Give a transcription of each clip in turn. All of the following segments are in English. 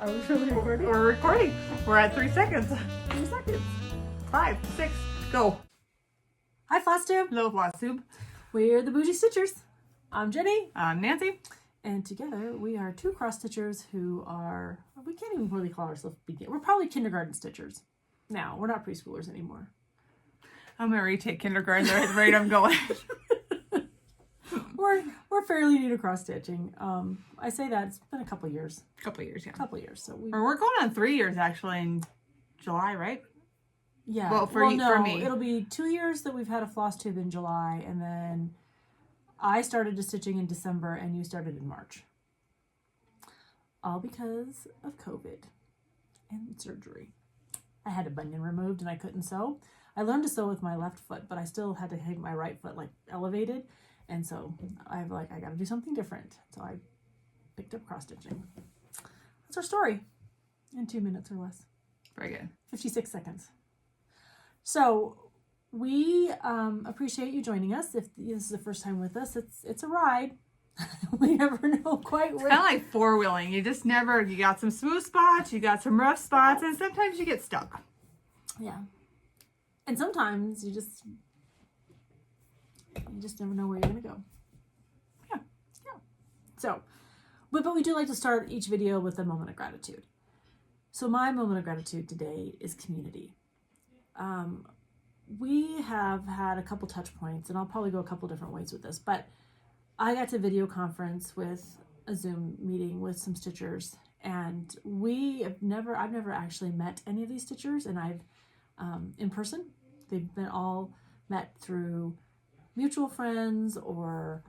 Are we really recording? We're recording. We're at 3 seconds. 3 seconds. 5, 6, go. Hi, FlossTube. Hello, FlossTube. We're the Bougie Stitchers. I'm Jenny. I'm Nancy. And together we are two cross stitchers who are, we can't even really call ourselves begin. We're probably kindergarten stitchers. Now, we're not preschoolers anymore. I'm going to retake kindergarten at the rate I'm going. We're fairly new to cross stitching. I say that it's been a couple years. Couple years, yeah. Couple years. So we're going on 3 years actually in July, right? Yeah. Well, for me. It'll be 2 years that we've had a FlossTube in July, and then I started stitching in December and you started in March. All because of COVID and surgery. I had a bunion removed and I couldn't sew. I learned to sew with my left foot, but I still had to have my right foot like elevated. And so I got to do something different. So I picked up cross stitching. That's our story in 2 minutes or less. Very good. 56 seconds. So we appreciate you joining us. If this is the first time with us, it's a ride. We never know quite where. It's kind of like four-wheeling. You just never, you got some smooth spots, you got some rough spots, and sometimes you get stuck. Yeah. And sometimes you just never know where you're going to go. Yeah. Yeah. So, but we do like to start each video with a moment of gratitude. So my moment of gratitude today is community. We have had a couple touch points, and I'll probably go a couple different ways with this, but I got to video conference with a Zoom meeting with some stitchers, and I've never actually met any of these stitchers, and I've in person. They've been all met through mutual friends or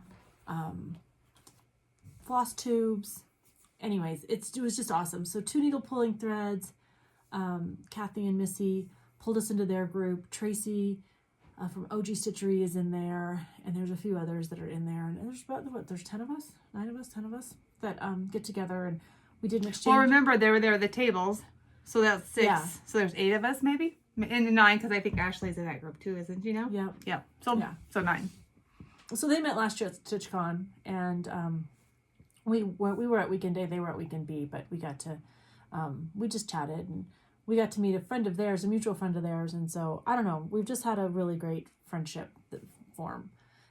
FlossTubes. Anyways, it was just awesome. So 2 needle pulling threads, Kathy and Missy pulled us into their group. Tracy from Bougie Stitchery is in there, and there's a few others that are in there. And there's about, there's 10 of us, 9 of us, 10 of us that get together, and we did an exchange. Well, remember, they were there at the tables, so that's 6. Yeah. So there's 8 of us, maybe? And 9, because I think Ashley's in that group too, isn't she now? Yeah. Yeah. So 9. So they met last year at StitchCon, and we were at weekend A, they were at weekend B, but we got to, we just chatted, and we got to meet a friend of theirs, a mutual friend of theirs, and so, I don't know, we've just had a really great friendship form.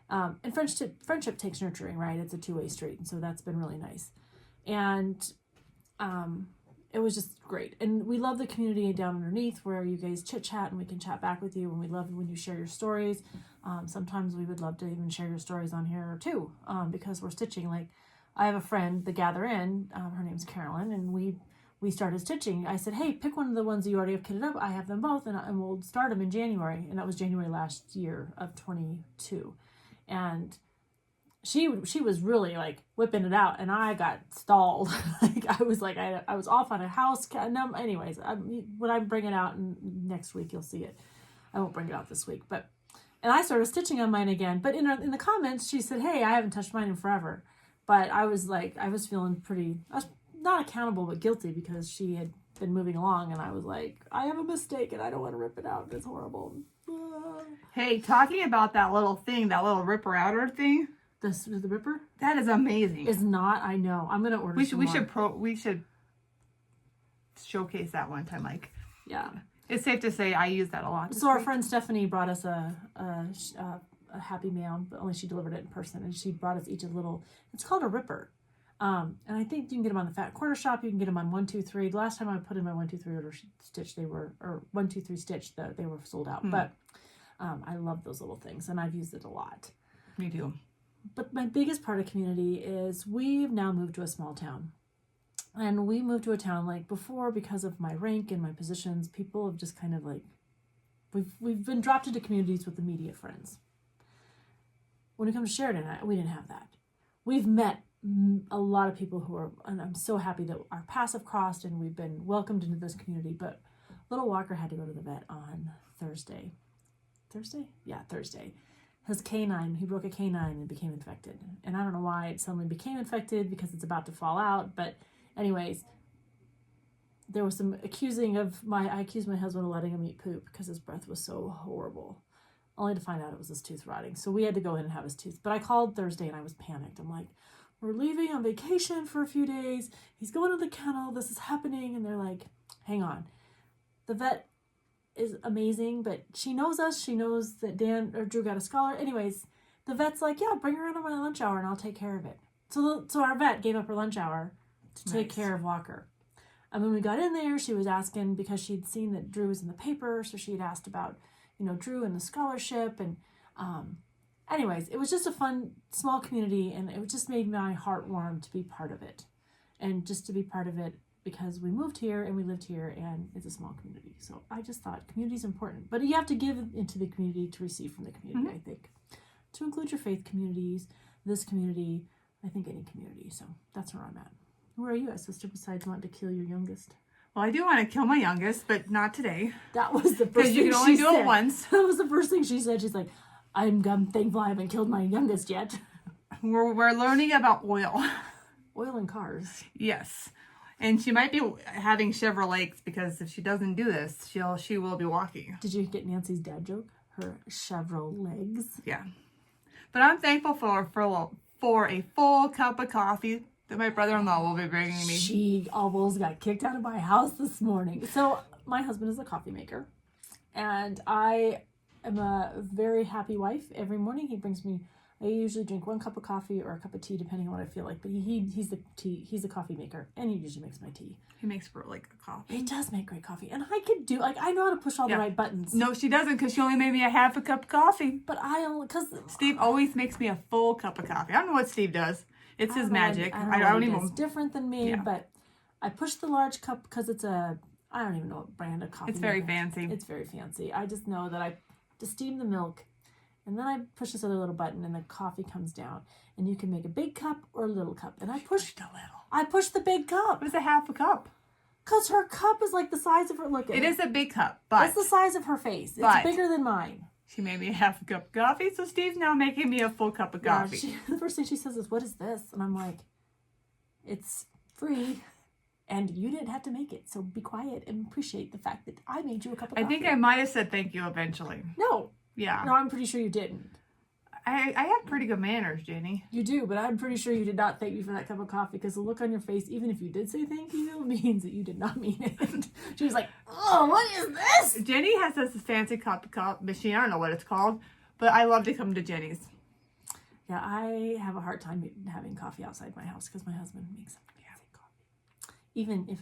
And friendship takes nurturing, right? It's a two-way street, and so that's been really nice. And it was just great. And we love the community down underneath where you guys chit-chat and we can chat back with you, and we love when you share your stories. Sometimes we would love to even share your stories on here too, because we're stitching. Like, I have a friend, the Gather In, her name's Carolyn, and we started stitching. I said, hey, pick one of the ones that you already have kitted up. I have them both, and we'll start them in January. And that was January last year of 22. And she was really like whipping it out, and I got stalled. I was off on a house. No, anyways, when I bring it out next week, you'll see it. I won't bring it out this week, and I started stitching on mine again. But in the comments, she said, hey, I haven't touched mine in forever. But I was feeling pretty, I was not accountable, but guilty, because she had been moving along, and I was like, I have a mistake and I don't want to rip it out. It's horrible. Hey, talking about that little thing, that little ripper outer thing. The ripper? That is amazing. It's not, I know. I'm gonna order some more. We should showcase that one time. Like, yeah, it's safe to say I use that a lot. So our friend Stephanie brought us a happy mail, but only she delivered it in person, and she brought us each a little. It's called a ripper, and I think you can get them on the Fat Quarter Shop. You can get them on 123. The last time I put in my 123 order stitch, they were 123 stitch. They were sold out, but I love those little things, and I've used it a lot. Me too. But my biggest part of community is we've now moved to a small town. And we moved to a town like before, because of my rank and my positions, people have just kind of like, we've been dropped into communities with immediate friends. When it comes to Sheridan, we didn't have that. We've met a lot of people who are, and I'm so happy that our paths have crossed and we've been welcomed into this community. But little Walker had to go to the vet on Thursday. Thursday. His canine, he broke a canine and became infected. And I don't know why it suddenly became infected, because it's about to fall out. But anyways, there was some accusing of I accused my husband of letting him eat poop because his breath was so horrible. Only to find out it was his tooth rotting. So we had to go in and have his tooth. But I called Thursday and I was panicked. I'm like, we're leaving on vacation for a few days. He's going to the kennel. This is happening. And they're like, hang on. The vet is amazing, but she knows us. She knows that Dan or Drew got a scholar. Anyways, the vet's like, yeah, bring her in on my lunch hour and I'll take care of it. So our vet gave up her lunch hour to take care of Walker. And when we got in there, she was asking, because she'd seen that Drew was in the paper, so she had asked about, Drew and the scholarship. And anyways, it was just a fun, small community, and it just made my heart warm to be part of it. And just to be part of it because we moved here and we lived here, and it's a small community. So I just thought community is important. But you have to give into the community to receive from the community, I think. To include your faith communities, this community, I think any community. So that's where I'm at. Where are you at, sister, besides wanting to kill your youngest? Well, I do want to kill my youngest, but not today. That was the first thing because you can only do it once. That was the first thing she said. She's like, I'm thankful I haven't killed my youngest yet. We're learning about oil. Oil in cars. Yes. And she might be having Chevrolets, because if she doesn't do this, she will be walking. Did you get Nancy's dad joke? Her Chevrolets. Yeah. But I'm thankful for a full cup of coffee that my brother-in-law will be bringing me. She almost got kicked out of my house this morning. So my husband is a coffee maker, and I am a very happy wife. Every morning he brings me, I usually drink 1 cup of coffee or a cup of tea, depending on what I feel like. But he's the coffee maker, and he usually makes my tea. He makes for like a coffee. He does make great coffee, and I could do, I know how to push all the right buttons. No, she doesn't, because she only made me a half a cup of coffee. But because Steve always makes me a full cup of coffee. I don't know what Steve does. It's his magic. I don't even. It's different than me, but I push the large cup because it's I don't even know what brand of coffee. It's very fancy. It's very fancy. I just know that I to steam the milk, and then I push this other little button, and the coffee comes down. And you can make a big cup or a little cup. And I pushed a little. I pushed the big cup. It was a half a cup. Because her cup is like the size of her. Look at it. It is a big cup, but it's the size of her face. It's bigger than mine. She made me a half a cup of coffee, so Steve's now making me a full cup of coffee. The first thing she says is, "What is this?" And I'm like, "It's free, and you didn't have to make it. So be quiet and appreciate the fact that I made you a cup of coffee." I think I might have said thank you eventually. No. Yeah. No, I'm pretty sure you didn't. I have pretty good manners, Jenny. You do, but I'm pretty sure you did not thank me for that cup of coffee, because the look on your face, even if you did say thank you, means that you did not mean it. She was like, "Oh, what is this?" Jenny has this fancy cup machine. I don't know what it's called, but I love to come to Jenny's. Yeah, I have a hard time having coffee outside my house because my husband makes fancy coffee. Even if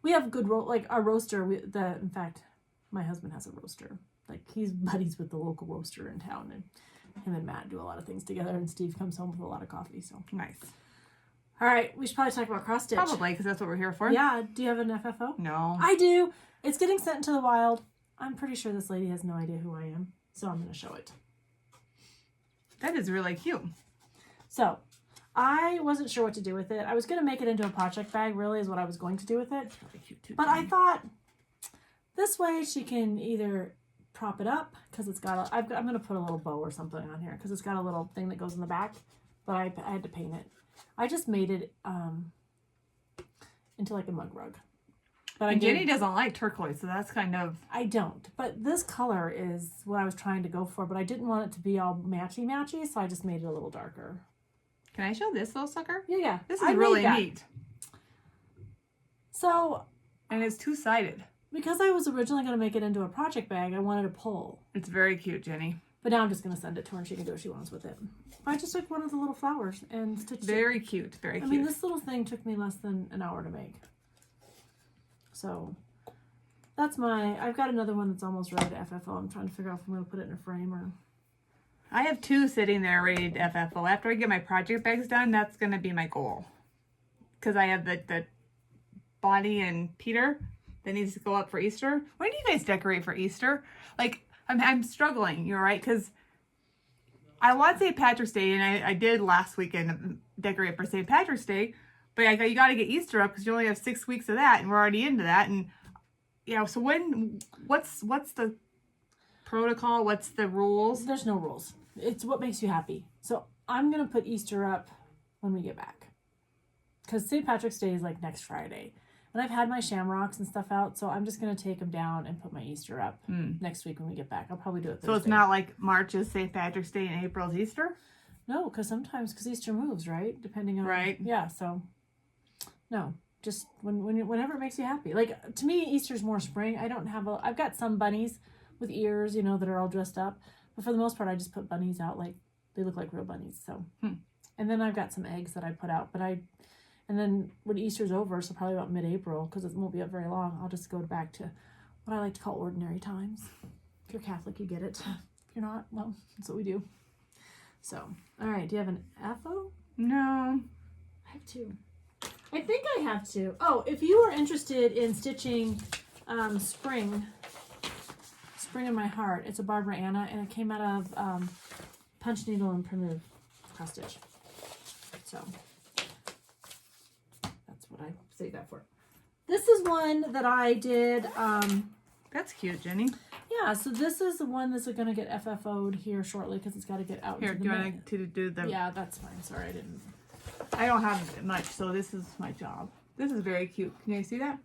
we have good our roaster. In fact, my husband has a roaster. Like, he's buddies with the local roaster in town, and him and Matt do a lot of things together, and Steve comes home with a lot of coffee. So nice. All right, we should probably talk about cross stitch. Probably, because that's what we're here for. Yeah. Do you have an FFO? No. I do. It's getting sent into the wild. I'm pretty sure this lady has no idea who I am, so I'm going to show it. That is really cute. So, I wasn't sure what to do with it. I was going to make it into a project bag, really, is what I was going to do with it. Really cute too. But I thought, this way she can either prop it up, because it's got I'm going to put a little bow or something on here, because it's got a little thing that goes in the back, but I had to paint it. I just made it into like a mug rug. But Jenny doesn't like turquoise, so that's kind of... I don't. But this color is what I was trying to go for, but I didn't want it to be all matchy-matchy, so I just made it a little darker. Can I show this little sucker? Yeah. This is really neat. So... And it's two-sided. Because I was originally going to make it into a project bag, I wanted a pole. It's very cute, Jenny. But now I'm just going to send it to her and she can do what she wants with it. I just took one of the little flowers and stitched it. Very cute. Very cute. I mean, this little thing took me less than an hour to make. So, that's I've got another one that's almost ready to FFO. I'm trying to figure out if I'm going to put it in a frame or... I have 2 sitting there ready to FFO. After I get my project bags done, that's going to be my goal. Because I have the Bonnie and Peter that needs to go up for Easter. When do you guys decorate for Easter? Like, I'm struggling, you're right, because I want St. Patrick's Day, and I did last weekend decorate for St. Patrick's Day, but you got to get Easter up because you only have 6 weeks of that, and we're already into that, and so what's the protocol? What's the rules? There's no rules. It's what makes you happy. So I'm going to put Easter up when we get back, because St. Patrick's Day is like next Friday. And I've had my shamrocks and stuff out, so I'm just going to take them down and put my Easter up next week when we get back. I'll probably do it Thursday. So it's not like March is St. Patrick's Day and April's Easter? No, because sometimes, because Easter moves, right? Depending on... Right. Yeah, so... No, just whenever it makes you happy. Like, to me, Easter's more spring. I don't have I've got some bunnies with ears, you know, that are all dressed up. But for the most part, I just put bunnies out. Like, they look like real bunnies, so... And then I've got some eggs that I put out, but and then when Easter's over, so probably about mid-April, because it won't be up very long, I'll just go back to what I like to call ordinary times. If you're Catholic, you get it. If you're not, well, that's what we do. So, all right, do you have an FO? No. I have two. I think I have two. Oh, if you are interested in stitching Spring in My Heart, it's a Barbara Anna, and it came out of Punch Needle and Primitive Cross Stitch. So that's what I saved that for. This is one that I did. That's cute, Jenny. Yeah, so this is the one that's going to get FFO'd here shortly because it's got to get out. Here, do you want to do the... Yeah, that's fine. Sorry, I didn't. I don't have much, so this is my job. This is very cute. Can you see that?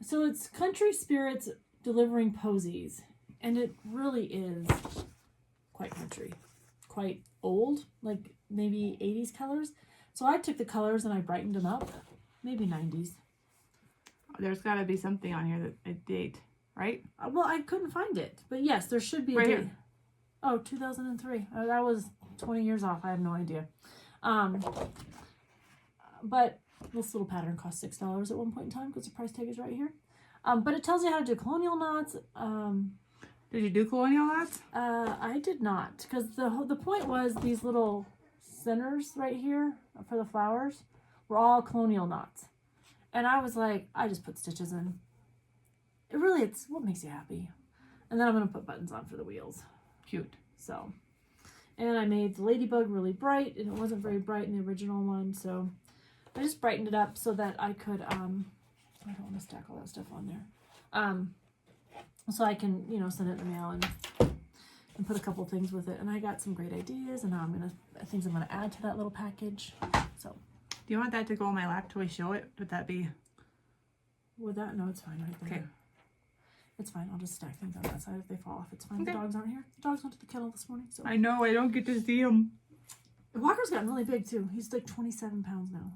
So it's Country Spirits Delivering Posies, and it really is quite country, quite old, like maybe 80s colors. So I took the colors and I brightened them up, maybe 90s. There's got to be something on here that a date, right? Well, I couldn't find it, but yes, there should be a right date. Here. Oh, 2003. Oh, that was 20 years off. I have no idea. But this little pattern cost $6 at one point in time because the price tag is right here. But it tells you how to do colonial knots. Did you do colonial knots? I did not, because the point was these little centers right here for the flowers were all colonial knots. And I was like, I just put stitches in. It's what makes you happy. And then I'm going to put buttons on for the wheels. Cute. So, and I made the ladybug really bright, and it wasn't very bright in the original one, so I just brightened it up so that I could, I don't want to stack all that stuff on there. So I can, send it in the mail and put a couple things with it. And I got some great ideas, and now things I'm gonna add to that little package. So, do you want that to go on my lap till we show it? Would that be? Would that? No, it's fine right there. Okay. It's fine. I'll just stack things on that side if they fall off. It's fine. Okay. The dogs aren't here. The dogs went to the kennel this morning. So I know. I don't get to see him. Walker's gotten really big too. He's like 27 pounds now.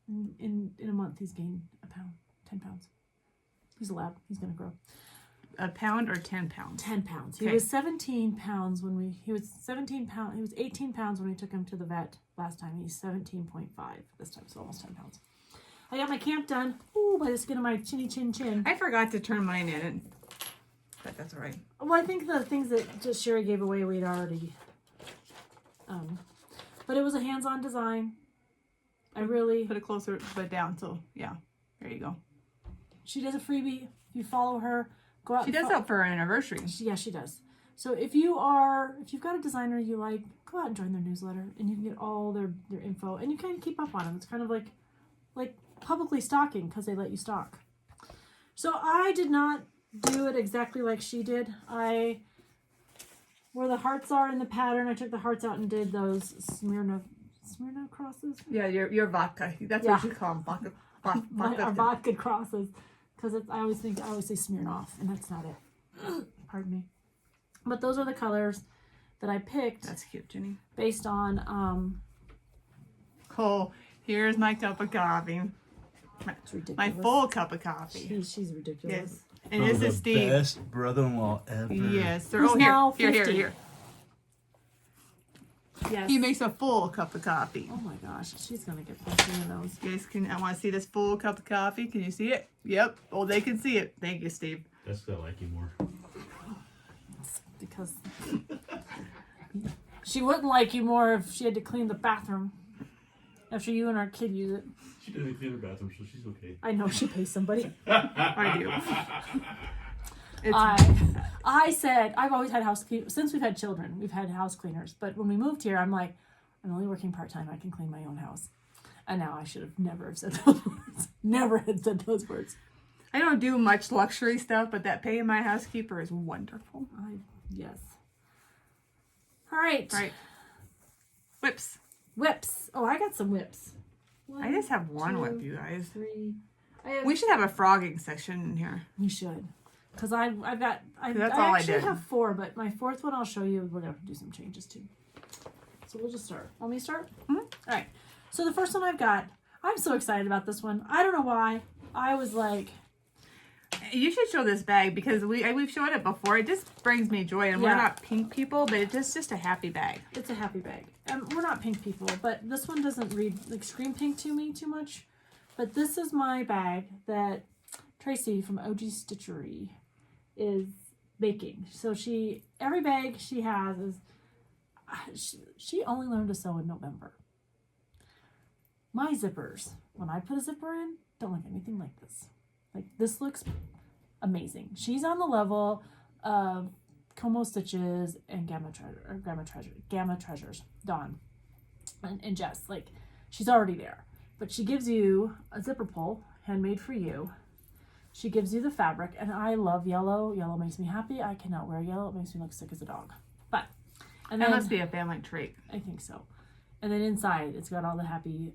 In a month, he's gained 10 pounds. He's a lab. He's gonna grow. A pound or 10 pounds? 10 pounds. Okay. He was 17 pounds he was 17 pounds. He was 18 pounds when we took him to the vet last time. He's 17.5 this time, so almost 10 pounds. I got my camp done. Ooh, by the skin of my chinny chin chin. I forgot to turn mine in, but that's all right. Well, I think the things that just Sherry gave away, we'd already, but it was a hands-on design. I really put it closer, but down. So yeah, there you go. She does a freebie. If you follow her, go out. She does that for her anniversary. Yeah, she does. So if you've got a designer you like, go out and join their newsletter, and you can get all their info, and you kind of keep up on them. It's kind of like publicly stalking because they let you stalk. So I did not do it exactly like she did. Where the hearts are in the pattern, I took the hearts out and did those Smirnoff crosses. Yeah, your vodka. That's what you call them, vodka. Our vodka crosses, because I always say Smirnoff, and that's not it. Pardon me. But those are the colors that I picked. That's cute, Jenny. Based on Oh, here's my cup of coffee. It's ridiculous. My full cup of coffee. She's ridiculous. Yes. And this is Steve. Best brother-in-law ever. Yes. Who's now 50. Here. Yes. He makes a full cup of coffee. Oh my gosh, she's gonna get punchy in those. Yes, I want to see this full cup of coffee. Can you see it? Yep. Oh, they can see it. Thank you, Steve. That's because I like you more. It's because she wouldn't like you more if she had to clean the bathroom after you and our kid use it. She doesn't clean her bathroom, so she's okay. I know she pays somebody. I do. I said, I've always had since we've had children, we've had house cleaners. But when we moved here, I'm like, I'm only working part-time. I can clean my own house. And now I should have never said those words. Never had said those words. I don't do much luxury stuff, but that paying my housekeeper is wonderful. Yes. All right. Right. Whips. Oh, I got some whips. I just have one whip, you guys. 3. We should have a frogging section in here. We should. Because I actually have 4, but my 4th one I'll show you. We're going to do some changes too. So we'll just start. Want me to start? Mhm. All right. So the first one I've got, I'm so excited about this one. I don't know why. I was like, You should show this bag because we've showed it before. It just brings me joy, and Yeah. we're not pink people, but it's just a happy bag. it's a happy bag. We're not pink people, but this one doesn't read like scream pink to me too much. But this is my bag that Tracy from Bougie Stitchery is making. So every bag she has is, she only learned to sew in November. My zippers, when I put a zipper in, don't look anything like this. Like, this looks amazing. She's on the level of Como Stitches and Gamma Treasures, Dawn and Jess. Like, she's already there. But she gives you a zipper pull, handmade for you. She gives you the fabric, and I love yellow. Yellow makes me happy. I cannot wear yellow. It makes me look sick as a dog. And That then, must be a family trait. I think so. And then inside, it's got all the happy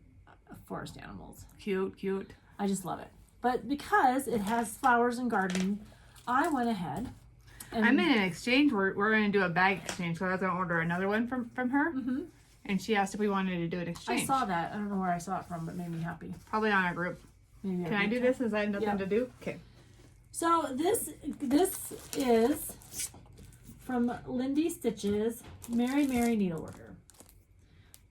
forest animals. Cute, cute. I just love it. But because it has flowers and garden, I went ahead and I'm in an exchange. We're going to do a bag exchange, so I was going to order another one from her. Mm-hmm. And she asked if we wanted to do an exchange. I saw that. I don't know where I saw it from, but it made me happy. Probably on our group. Maybe Can I do this? Is that nothing Yeah. to do? Okay. So this is from Lindy Stitches, Mary Needleworker.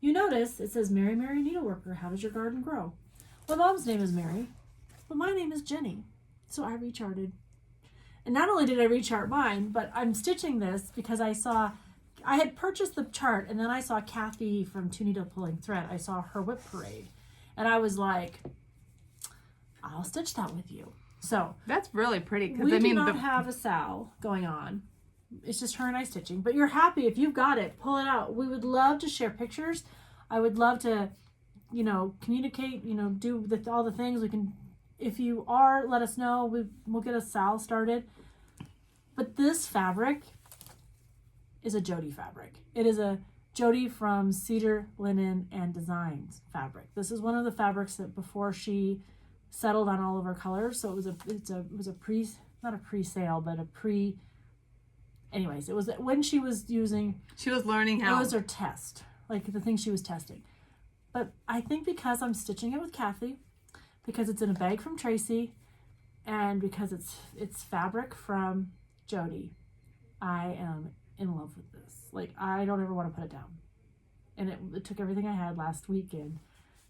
You notice it says Mary Needleworker. How does your garden grow? My mom's name is Mary, but my name is Jenny. So I recharted. And not only did I rechart mine, but I'm stitching this because I had purchased the chart, and then I saw Kathy from Two Needle Pulling Thread. I saw her whip parade, and I was like, I'll stitch that with you. So That's really pretty. Because we I mean, do not have a Sal going on. It's just her and I stitching. But you're happy if you've got it. Pull it out. We would love to share pictures. I would love to, communicate. Do all the things we can. If you are, let us know. We'll get a Sal started. But this fabric is a Jody fabric. It is a Jody from Cedar Linen and Designs fabric. This is one of the fabrics that before she settled on all of her colors. So it was not a pre-sale, but anyways, it was when she was using. She was learning how. It was her test, like the thing she was testing. But I think because I'm stitching it with Kathy, because it's in a bag from Tracy, and because it's fabric from Jody, I am in love with this. Like, I don't ever want to put it down. And it took everything I had last weekend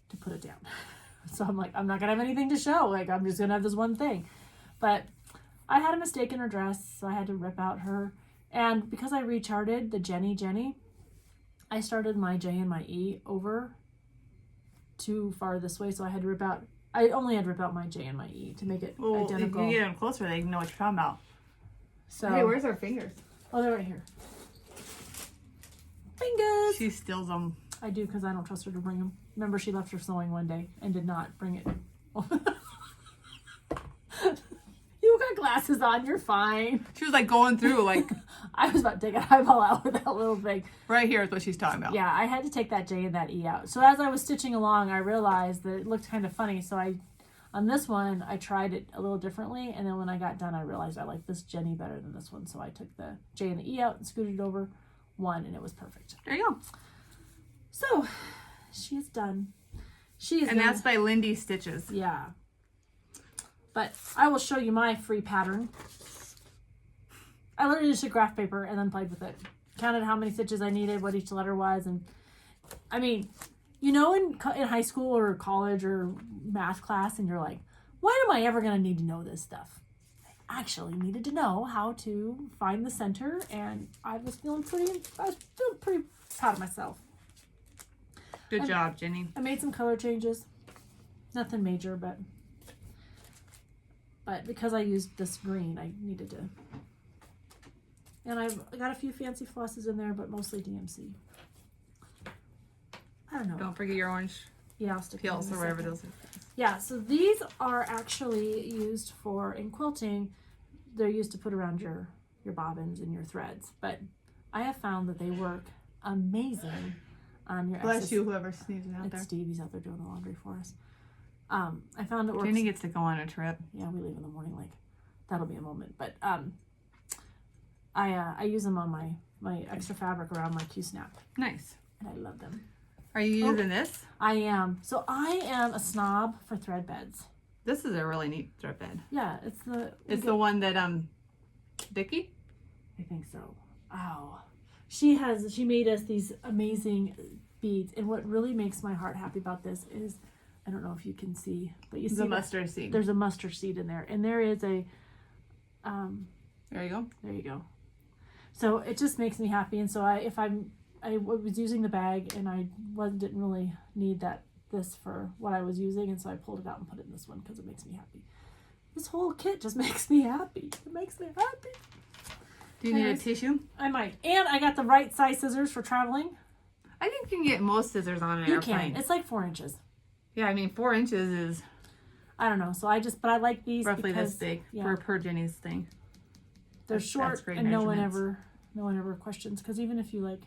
to put it down. So I'm like, I'm not gonna have anything to show. Like, I'm just gonna have this one thing. But I had a mistake in her dress, so I had to rip out her. And because I recharted the Jenny, I started my J and my E over too far this way, so I only had to rip out my J and my E to make it identical. If you get them closer, they can know what you're talking about. So, Hey, where's our fingers? oh, they're right here. Fingers! She steals them. I do, because I don't trust her to bring them. Remember, she left her sewing one day and did not bring it. You got glasses on, you're fine. She was like going through, like I was about to take an eyeball out with that little thing. right here is what she's talking about. Yeah, I had to take that J and that E out. So as I was stitching along, I realized that it looked kind of funny. So on this one, I tried it a little differently. And then when I got done, I realized I like this Jenny better than this one. So I took the J and the E out and scooted it over one, and it was perfect. There you go. So she is done. And that's by Lindy Stitches. Yeah. But I will show you my free pattern. I literally just took graph paper and then played with it. Counted how many stitches I needed, what each letter was. And I mean, in high school or college or math class, and you're like, when am I ever going to need to know this stuff? I actually needed to know how to find the center, and I was feeling pretty proud of myself. Good job, Jenny. I made some color changes. Nothing major, but because I used this green, I needed to. And I got a few fancy flosses in there, but mostly DMC. I don't know. Don't forget your orange Yeah, I'll stick them peels in a or whatever second. those are. Yeah, so these are actually used in quilting. They're used to put around your bobbins and your threads. But I have found that they work amazing on your Bless excess. you, whoever's sneezing out It's there. Steve. He's out there doing the laundry for us. I found it works. Jenny gets to go on a trip. Yeah, we leave in the morning. Like, that'll be a moment. But I use them on my extra fabric around my Q-snap. Nice. and I love them. Are you using this? I am. So I am a snob for thread beds. This is a really neat thread bed. Yeah, it's the one that Vicky? I think so. Oh, she made us these amazing beads, and what really makes my heart happy about this is, I don't know if you can see, but you see the mustard seed. There's a mustard seed in there, and there is a there you go. There you go. So it just makes me happy, and so I was using the bag, and I didn't really need this for what I was using, and so I pulled it out and put it in this one because it makes me happy. This whole kit just makes me happy. It makes me happy. Do you need a tissue? I might. And I got the right size scissors for traveling. I think you can get most scissors on an airplane. You can. It's like 4 inches. Yeah, I mean 4 inches is I don't know. So but I like these roughly because, this big yeah, per Jenny's thing. They're short, that's great and no one measurements. ever questions, because even if you like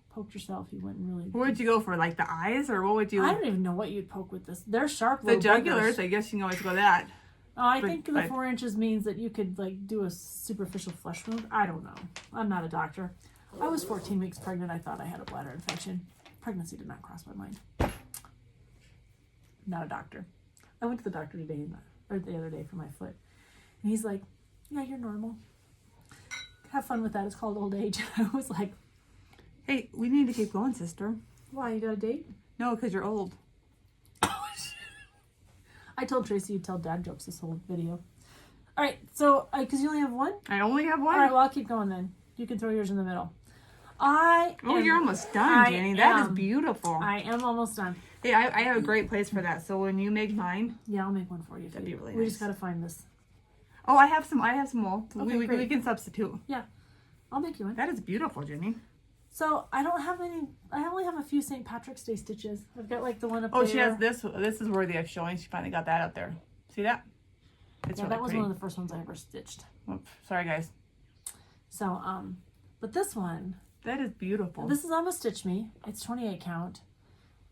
poked yourself, you wouldn't really. What would you go for, like the eyes, or what would you? I don't even know what you'd poke with this. They're sharp. The little jugulars. buggers. I guess you can always go that. Oh, I think the 4 inches means that you could like do a superficial flesh wound. I don't know. I'm not a doctor. I was 14 weeks pregnant. I thought I had a bladder infection. Pregnancy did not cross my mind. Not a doctor. I went to the doctor today, the other day for my foot, and he's like, "Yeah, you're normal. Have fun with that. It's called old age." I was like, Hey, we need to keep going, sister. "Why? You got a date?" No, because you're old. I told Tracy you'd tell dad jokes this whole video. All right, so because you only have one. I only have one. All right, well I'll keep going then. You can throw yours in the middle. You're almost done, Jenny. That is beautiful. I am almost done. Hey, I have a great place for that. So when you make mine, Yeah, I'll make one for you. That'd be really We nice. just gotta find this. oh, I have some more. Okay, we great. can substitute. I'll make you one. That is beautiful, Jenny. So I don't have any. I only have a few St. Patrick's Day stitches. I've got like the one up there. Oh, she has this. This is worthy of showing. She finally got that up there. See that? It's Yeah, really that was pretty. one of the first ones I ever stitched. Oops, sorry, guys. So but this one, That is beautiful. this is almost Stitch Me. It's 28 count.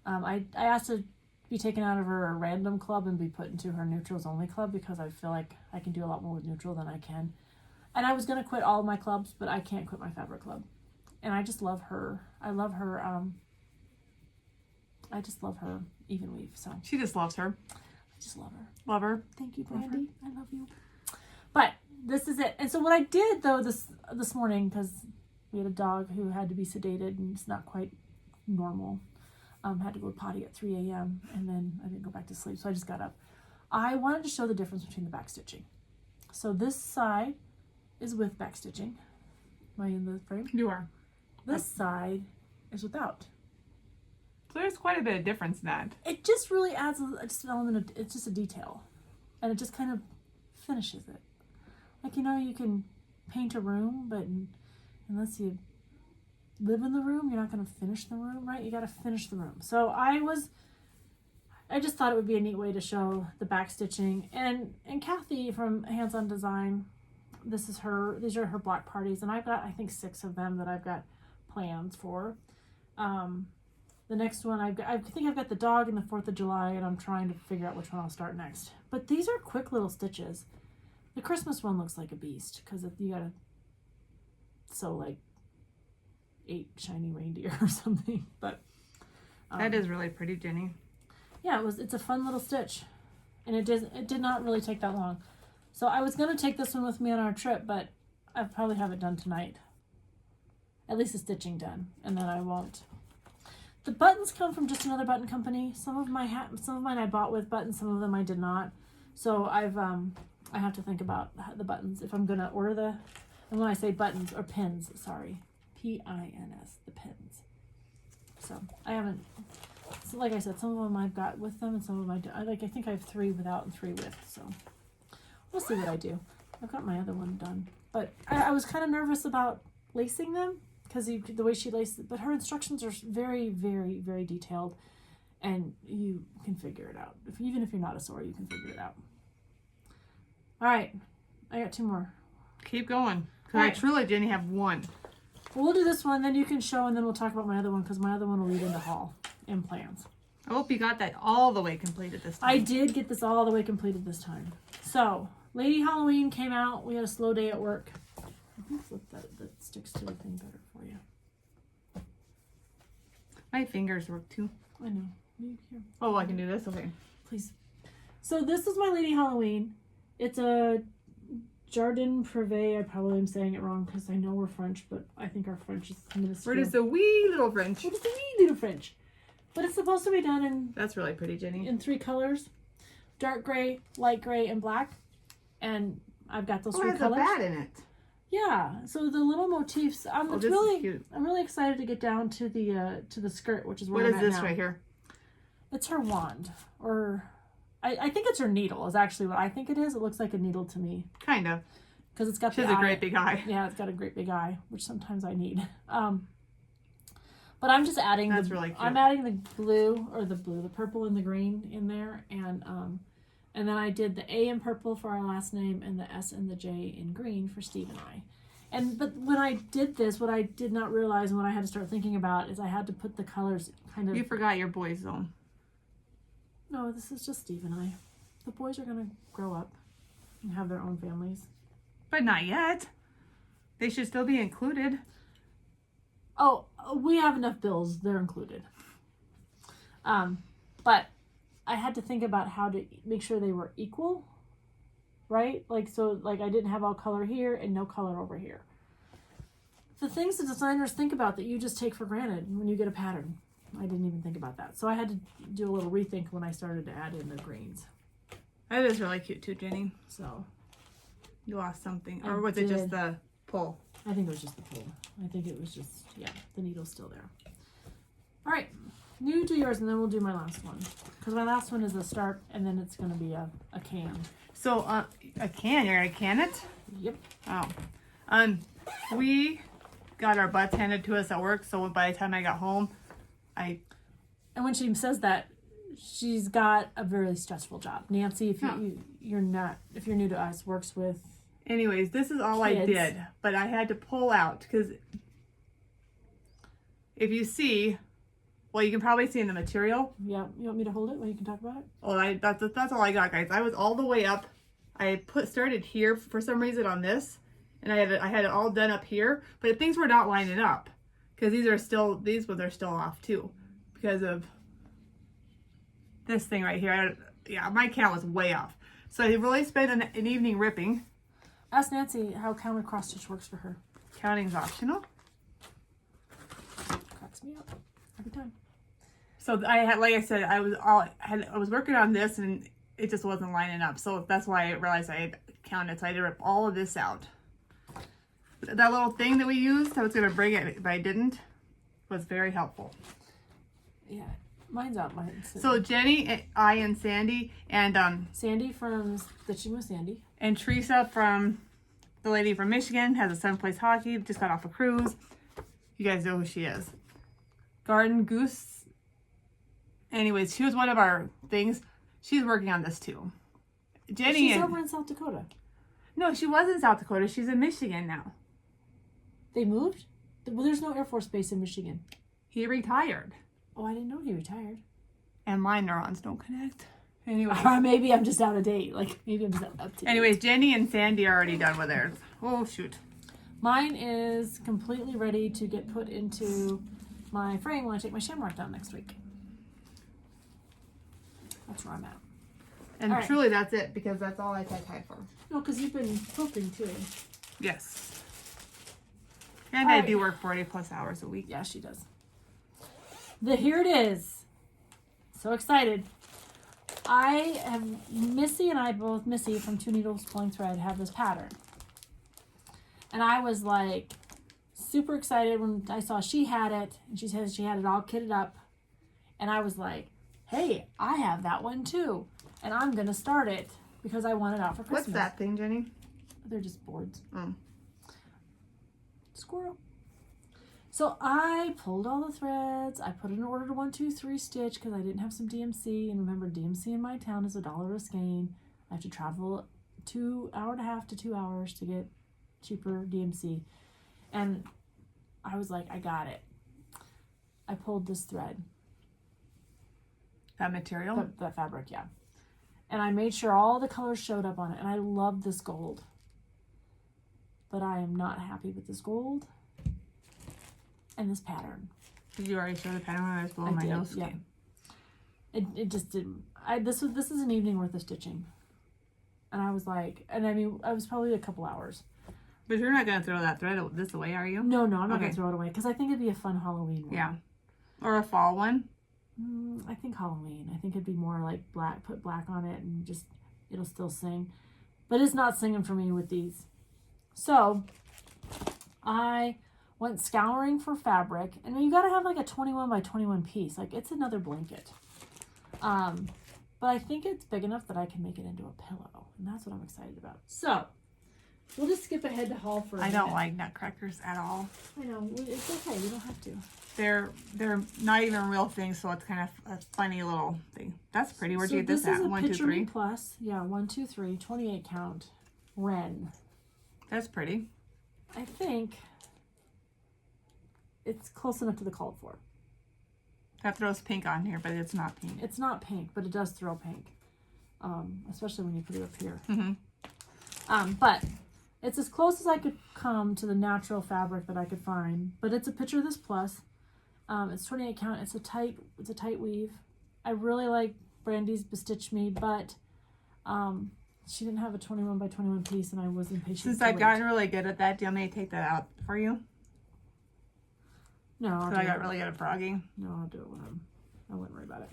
I asked to be taken out of her random club and be put into her neutrals only club because I feel like I can do a lot more with neutral than I can. And I was gonna quit all of my clubs, but I can't quit my fabric club. And I just love her. I love her. I just love her even weave. So She just loves her. I just love her. Love her. Thank you, Love her. Brandy. I love you. But this is it. And so what I did though this morning, because we had a dog who had to be sedated and it's not quite normal. Had to go potty at 3 a.m. and then I didn't go back to sleep, so I just got up. I wanted to show the difference between the back stitching. So this side is with back stitching. Am I in the frame? You are. This side is without. So there's quite a bit of difference in that. It just really adds just an element of, it's just a detail. And it just kind of finishes it. Like, you can paint a room, but unless you live in the room, you're not going to finish the room, right? You got to finish the room. So I just thought it would be a neat way to show the back stitching. And Kathy from Hands On Design, these are her block parties, and I've got, I think, 6 of them that I've got plans for. The next one, I think I've got the dog and the 4th of July, and I'm trying to figure out which one I'll start next. But these are quick little stitches. The Christmas one looks like a beast, because you gotta sew like 8 shiny reindeer or something. But That is really pretty, Jenny. yeah, it's a fun little stitch, and it did not really take that long. So I was gonna take this one with me on our trip, but I'll probably have it done tonight. At least the stitching done, and then I won't. The buttons come from just another button company. Some of mine I bought with buttons, some of them I did not. So I have to think about the buttons if I'm gonna order and when I say buttons or pins, sorry, P-I-N-S, the pins. So I haven't. So like I said, some of them I've got with them, and some of them I think I have 3 without and 3 with. So we'll see what I do. I've got my other one done, but I was kind of nervous about lacing them because the way she laced it. But her instructions are very, very, very detailed, and you can figure it out. Even if you're not a sewer, you can figure it out. All right, I got 2 more. Keep going. Because All right. I truly, Jenny, have 1. Well, we'll do this one, then you can show, and then we'll talk about my other one, because my other one will lead into haul and plans. I hope you got that all the way completed this time. I did get this all the way completed this time. So, Lady Halloween came out. We had a slow day at work. I think flip that sticks to the thing better for you. My fingers work too. I know. Here, Oh, I can do this? Okay. please. So this is my Lady Halloween. It's a Jardin Privé. I probably am saying it wrong because I know we're French, but I think our French is minuscule. We're just a wee little French. We're just a wee little French. But it's supposed to be done in That's really pretty, Jenny. 3 colors. Dark gray, light gray, and black. And I've got those 3 it has colors. a bat in it. Yeah. So the little motifs. This is cute. I'm really excited to get down to the skirt, which is where What I'm is at this now. right here? It's her wand, or I think it's her needle. Is actually what I think it is. It looks like a needle to me Kind of. because it's got She the has a eye. great big eye. Yeah, it's got a great big eye, which sometimes I need. But I'm just adding. That's really cute. I'm adding the the purple and the green in there, and then I did the A in purple for our last name and the S and the J in green for Steve and I. But when I did this, what I did not realize and what I had to start thinking about is I had to put the colors kind of. You forgot your boys though. No, this is just Steve and I. The boys are gonna grow up and have their own families. But not yet. They should still be included. Oh, we have enough bills. They're included. But I had to think about how to make sure they were equal, right? Like I didn't have all color here and no color over here. The things that designers think about that you just take for granted when you get a pattern. I didn't even think about that. So I had to do a little rethink when I started to add in the greens. That is really cute too, Jenny. So You lost something. I Or was it just did. the pull? I think it was just the pull. I think it was just, the needle's still there. All right, you do yours and then we'll do my last one. Because my last one is a start and then it's going to be a can. So, a can. You're going to can it? Yep. Oh. We got our butts handed to us at work, so by the time I got home, And when she says that, she's got a very stressful job. Nancy, if you're new to us, works with. Anyways, this is all Kids. I did, but I had to pull out because if you see, well, you can probably see in the material. Yeah, you want me to hold it while you can talk about it? Oh, that's all I got, guys. I was all the way up. I started here for some reason on this, and I had it all done up here, but things were not lining up because these ones are still off too because of this thing right here. My count was way off, so I really spent an evening ripping. Ask Nancy how counter cross stitch works for her. Counting's optional. Cracks me up every time. So I had, like I said, I was working on this and it just wasn't lining up. So that's why I realized I had counted. So I had to rip all of this out. That little thing that we used, I was going to bring it, but I didn't, was very helpful. Yeah, mine's out. So Jenny, I, and Sandi, and Sandi from Stitching with Sandi. And Teresa from the lady from Michigan has a son plays hockey, just got off a cruise. You guys know who she is. Garden Goose. Anyways, she was one of our things. She's working on this too. Jenny She's over in South Dakota. No, she was in South Dakota. She's in Michigan now. They moved? Well, there's no Air Force Base in Michigan. He retired. Oh, I didn't know he retired. And my neurons don't connect. Anyways. Or maybe I'm just out of date. Maybe I'm just up to date. Anyways, Jenny and Sandi are already done with theirs. Oh, shoot. Mine is completely ready to get put into my frame when I take my shamrock down next week. That's where I'm at. And All right. truly, that's it, because that's all I've had time for. No, because you've been quilting too. Yes. And All I right. do work 40+ hours a week. Yeah, she does. Here it is. So excited. Missy and I both, Missy from Two Needles Pulling Thread, have this pattern. And I was like super excited when I saw she had it. And she says she had it all kitted up. And I was like, hey, I have that one too. And I'm going to start it because I want it out for Christmas. What's that thing, Jenny? They're just boards. Oh. Squirrel. So I pulled all the threads. I put in an order to 1, 2, 3 stitch because I didn't have some DMC. And remember, DMC in my town is $1 a skein. I have to travel 1.5 hours to 2 hours to get cheaper DMC. And I was like, I got it. I pulled this thread. That material? The fabric, yeah. And I made sure all the colors showed up on it. And I love this gold. But I am not happy with this gold and this pattern. Did you already show the pattern when I was blowing I my did, nose? yeah. Okay. It just didn't. This is an evening worth of stitching, and I was like, and I mean, I was probably a couple hours. But you're not gonna throw that thread this away, are you? No, I'm not Okay. gonna throw it away because I think it'd be a fun Halloween one. Yeah. Or a fall one. I think Halloween. I think it'd be more like black. Put black on it and just it'll still sing, but it's not singing for me with these. So I went scouring for fabric, and you gotta have like a 21 by 21 piece. Like it's another blanket. But I think it's big enough that I can make it into a pillow, and that's what I'm excited about. So we'll just skip ahead to haul for a I don't minute. like nutcrackers at all. I know it's okay. You don't have to. They're not even real things, so it's kind of a funny little thing. That's pretty. Where'd you get this at? This is a 1, 2, Picture 3. Me Plus. Yeah, 1, 2, 3, 28 count. Wren. That's pretty. I think it's close enough to the called for. That throws pink on here, but it's not pink. It's not pink, but it does throw pink, especially when you put it up here. But it's as close as I could come to the natural fabric that I could find. But it's a Picture This Plus. It's 28 count. It's a tight weave. I really like Brandy's Bestitch Me, but she didn't have a 21 by 21 piece, and I was impatient. Since to I've wait. gotten really good at that, do you want me to take that out for you? No, I'll So do I got it. really good at frogging. No, I'll do it when I wouldn't worry about it.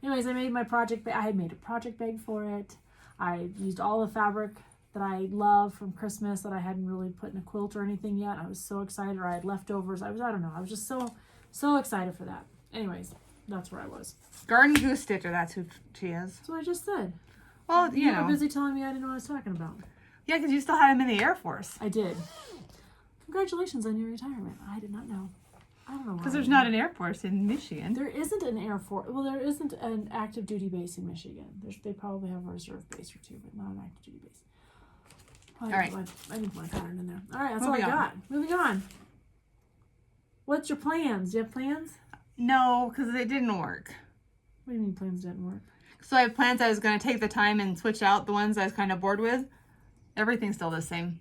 Anyways, I made my project bag. I had made a project bag for it. I used all the fabric that I love from Christmas that I hadn't really put in a quilt or anything yet. I was so excited, or I had leftovers. I don't know. I was just so excited for that. Anyways, that's where I was. Garden Goose Stitcher, that's who she is. That's what I just said. Well, you were know. busy telling me I didn't know what I was talking about. Yeah, because you still had him in the Air Force. I did. Congratulations on your retirement. I did not know. I don't know why. Because there's not an Air Force in Michigan. There isn't an Air Force. Well, there isn't an active duty base in Michigan. They probably have a reserve base or two, but not an active duty base. All right. I need my pattern in there. All right, that's Moving all I on. got. Moving on. What's your plans? Do you have plans? No, because it didn't work. What do you mean plans didn't work? So I have plans. I was going to take the time and switch out the ones I was kind of bored with. Everything's still the same.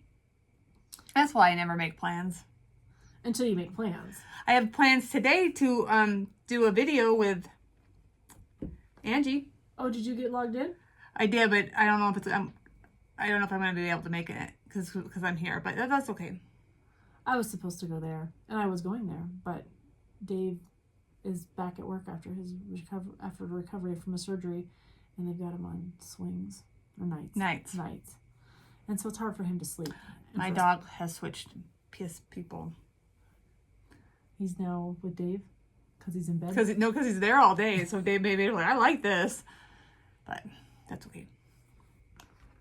That's why I never make plans. Until you make plans. I have plans today to do a video with Angi. Oh, did you get logged in? I did, but I don't know if it's I don't know if I'm going to be able to make it because I'm here. But that's okay. I was supposed to go there, and I was going there, but Dave is back at work after his recovery from a surgery, and they've got him on swings or nights. And so it's hard for him to sleep. My dog has switched people. He's now with Dave because he's in bed. Because he's there all day. So Dave may be like, I like this, but that's okay.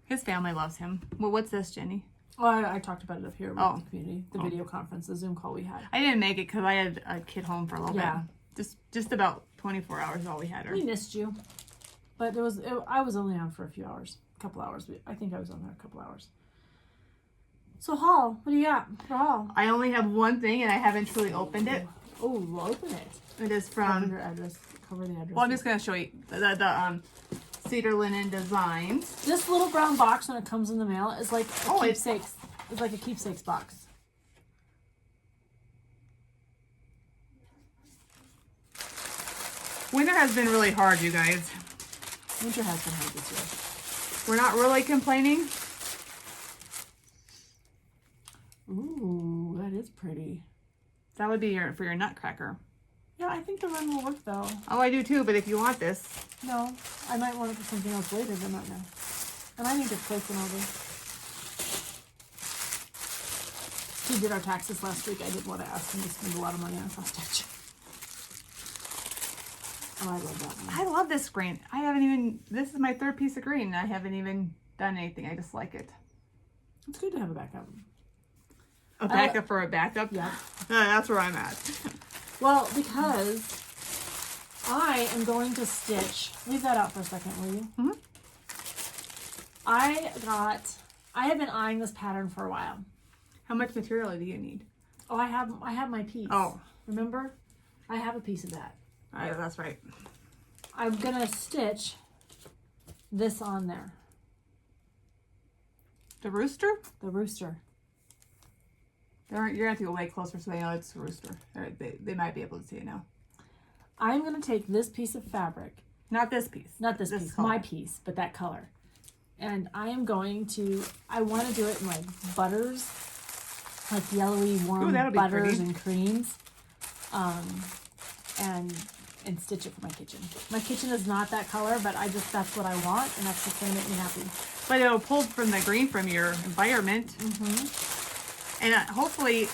His family loves him. Well, what's this, Jenny? Oh, I talked about it up here with the community, the video conference, the Zoom call we had. I didn't make it because I had a kid home for a little bit. Just about 24 hours is all we had her. We missed you, but I was only on for a few hours, a couple hours. I think I was on there a couple hours. So haul, what do you got for haul? I only have one thing and I haven't truly opened it. Oh, we'll open it. It is Cover from. your address. Cover the address. Well, I'm just gonna show you the Cedar Linen Designs. This little brown box when it comes in the mail is like a it's- keepsakes. It's like a keepsakes box. Winter has been really hard, you guys. Winter has been hard this We're not really complaining. year. Ooh, that is pretty. That would be for your nutcracker. Yeah, I think the run will work though. Oh, I do too, but if you want this. No, I might want it for something else later, but not now. And I need to place an order. He did our taxes last week. I didn't want to ask him to spend a lot of money on cross stitch. Oh, I love that one. I love this green. This is my third piece of green and I haven't even done anything. I just like it. It's good to have a backup. A backup for a backup? Yeah. That's where I'm at. Well, because I am going to stitch. Leave that out for a second, will you? Mm-hmm. I have been eyeing this pattern for a while. How much material do you need? Oh, I have my piece. Oh. Remember? I have a piece of that. All right, that's right. I'm gonna stitch this on there. The rooster? The rooster. You're gonna have to go way closer so they know it's a rooster. They might be able to see it now. I'm going to take this piece of fabric. Not this piece. Not this piece. color. My piece, but that color. And I am going to, I want to do it in like butters, like yellowy, warm that'll be butters pretty. and creams. And stitch it for my kitchen. My kitchen is not that color, but that's what I want, and that's what's going to make me happy. But it'll pull from the green from your environment. Mm-hmm. And hopefully,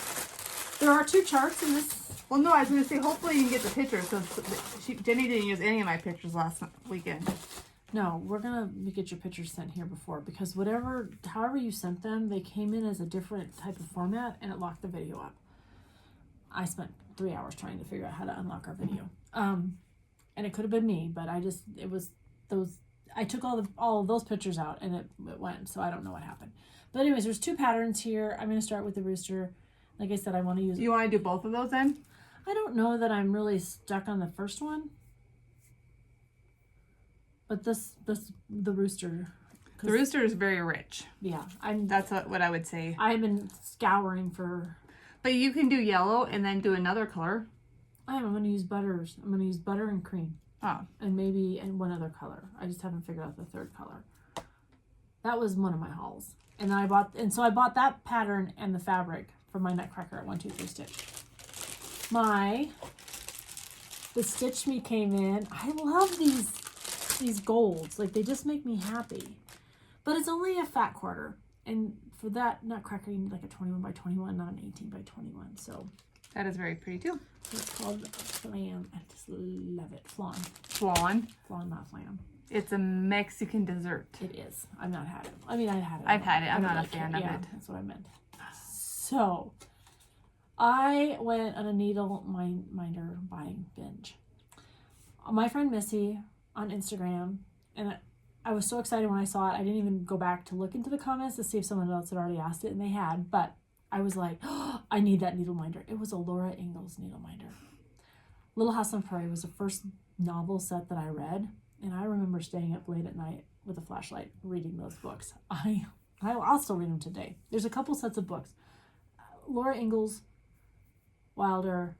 There are 2 charts in this. well, no, I was going to say, hopefully you can get the pictures, because Jenny didn't use any of my pictures last weekend. No, we're going to get your pictures sent here before, because however you sent them, they came in as a different type of format, and it locked the video up. I spent 3 hours trying to figure out how to unlock our video. And it could have been me, but I took all of those pictures out, and it went, so I don't know what happened. But anyways, there's 2 patterns here. I'm going to start with the rooster. Like I said, I want to use... You want to do both of those then? I don't know that I'm really stuck on the first one. But the rooster... The rooster is very rich. Yeah, That's what I would say. I've been scouring for... But you can do yellow and then do another color. I'm going to use butters. I'm going to use butter and cream. Oh. And one other color. I just haven't figured out the third color. That was one of my hauls. And then I bought that pattern and the fabric for my Nutcracker at 123 Stitch. The Stitch Me came in. I love these golds. Like, they just make me happy. But it's only a fat quarter. And for that Nutcracker, you need like a 21 by 21, not an 18 by 21. So That is very pretty too. it's called Flam. I just love it. Flan. Flan. Flan, not flam. It's a Mexican dessert. It is. I've not had it. I mean, I've had it. I've had it. I'm I not a like fan of yeah, it. That's what I meant. So, I went on a needle minder buying binge. My friend Missy on Instagram, and I was so excited when I saw it. I didn't even go back to look into the comments to see if someone else had already asked it, and they had. But I was like, oh, I need that needle minder. It was a Laura Ingalls needle minder. Little House on Prairie was the first novel set that I read. And I remember staying up late at night with a flashlight reading those books. I'll still read them today. There's a couple sets of books. Laura Ingalls, Wilder,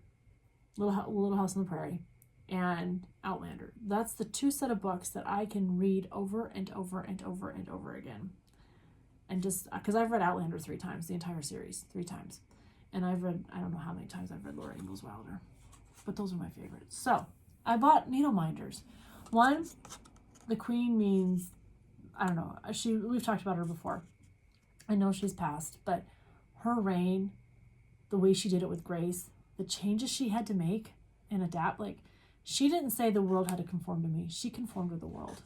Little House on the Prairie, and Outlander. That's the 2 set of books that I can read over and over and over and over again. And just, because I've read Outlander 3 times, the entire series, 3 times. And I don't know how many times I've read Laura Ingalls Wilder. But those are my favorites. So, I bought needle minders. One, the queen means, I don't know, we've talked about her before. I know she's passed, but her reign, the way she did it with grace, the changes she had to make and adapt, like, she didn't say the world had to conform to me. She conformed to the world,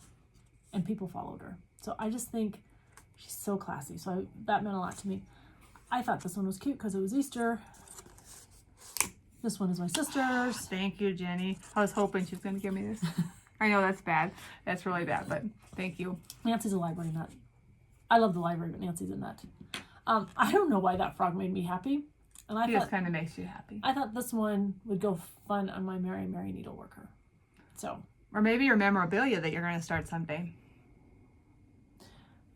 and people followed her. So I just think she's so classy. So that meant a lot to me. I thought this one was cute because it was Easter. This one is my sister's. Thank you, Jenny. I was hoping she was going to give me this. I know that's bad. That's really bad, but thank you. Nancy's a library nut. I love the library, but Nancy's a nut. I don't know why that frog made me happy. And It just kind of makes you happy. I thought this one would go fun on my Mary Needleworker. So. Or maybe your memorabilia that you're going to start someday.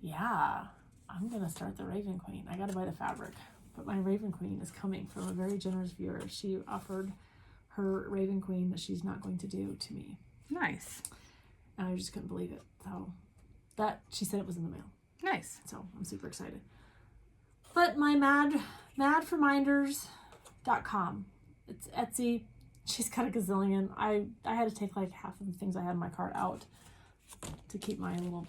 Yeah. I'm going to start the Raven Queen. I got to buy the fabric. But my Raven Queen is coming from a very generous viewer. She offered her Raven Queen that she's not going to do to me. Nice. And I just couldn't believe it. So she said it was in the mail. Nice. So I'm super excited. But my madforminders.com. It's Etsy. She's got a gazillion. I had to take like half of the things I had in my cart out to keep my little...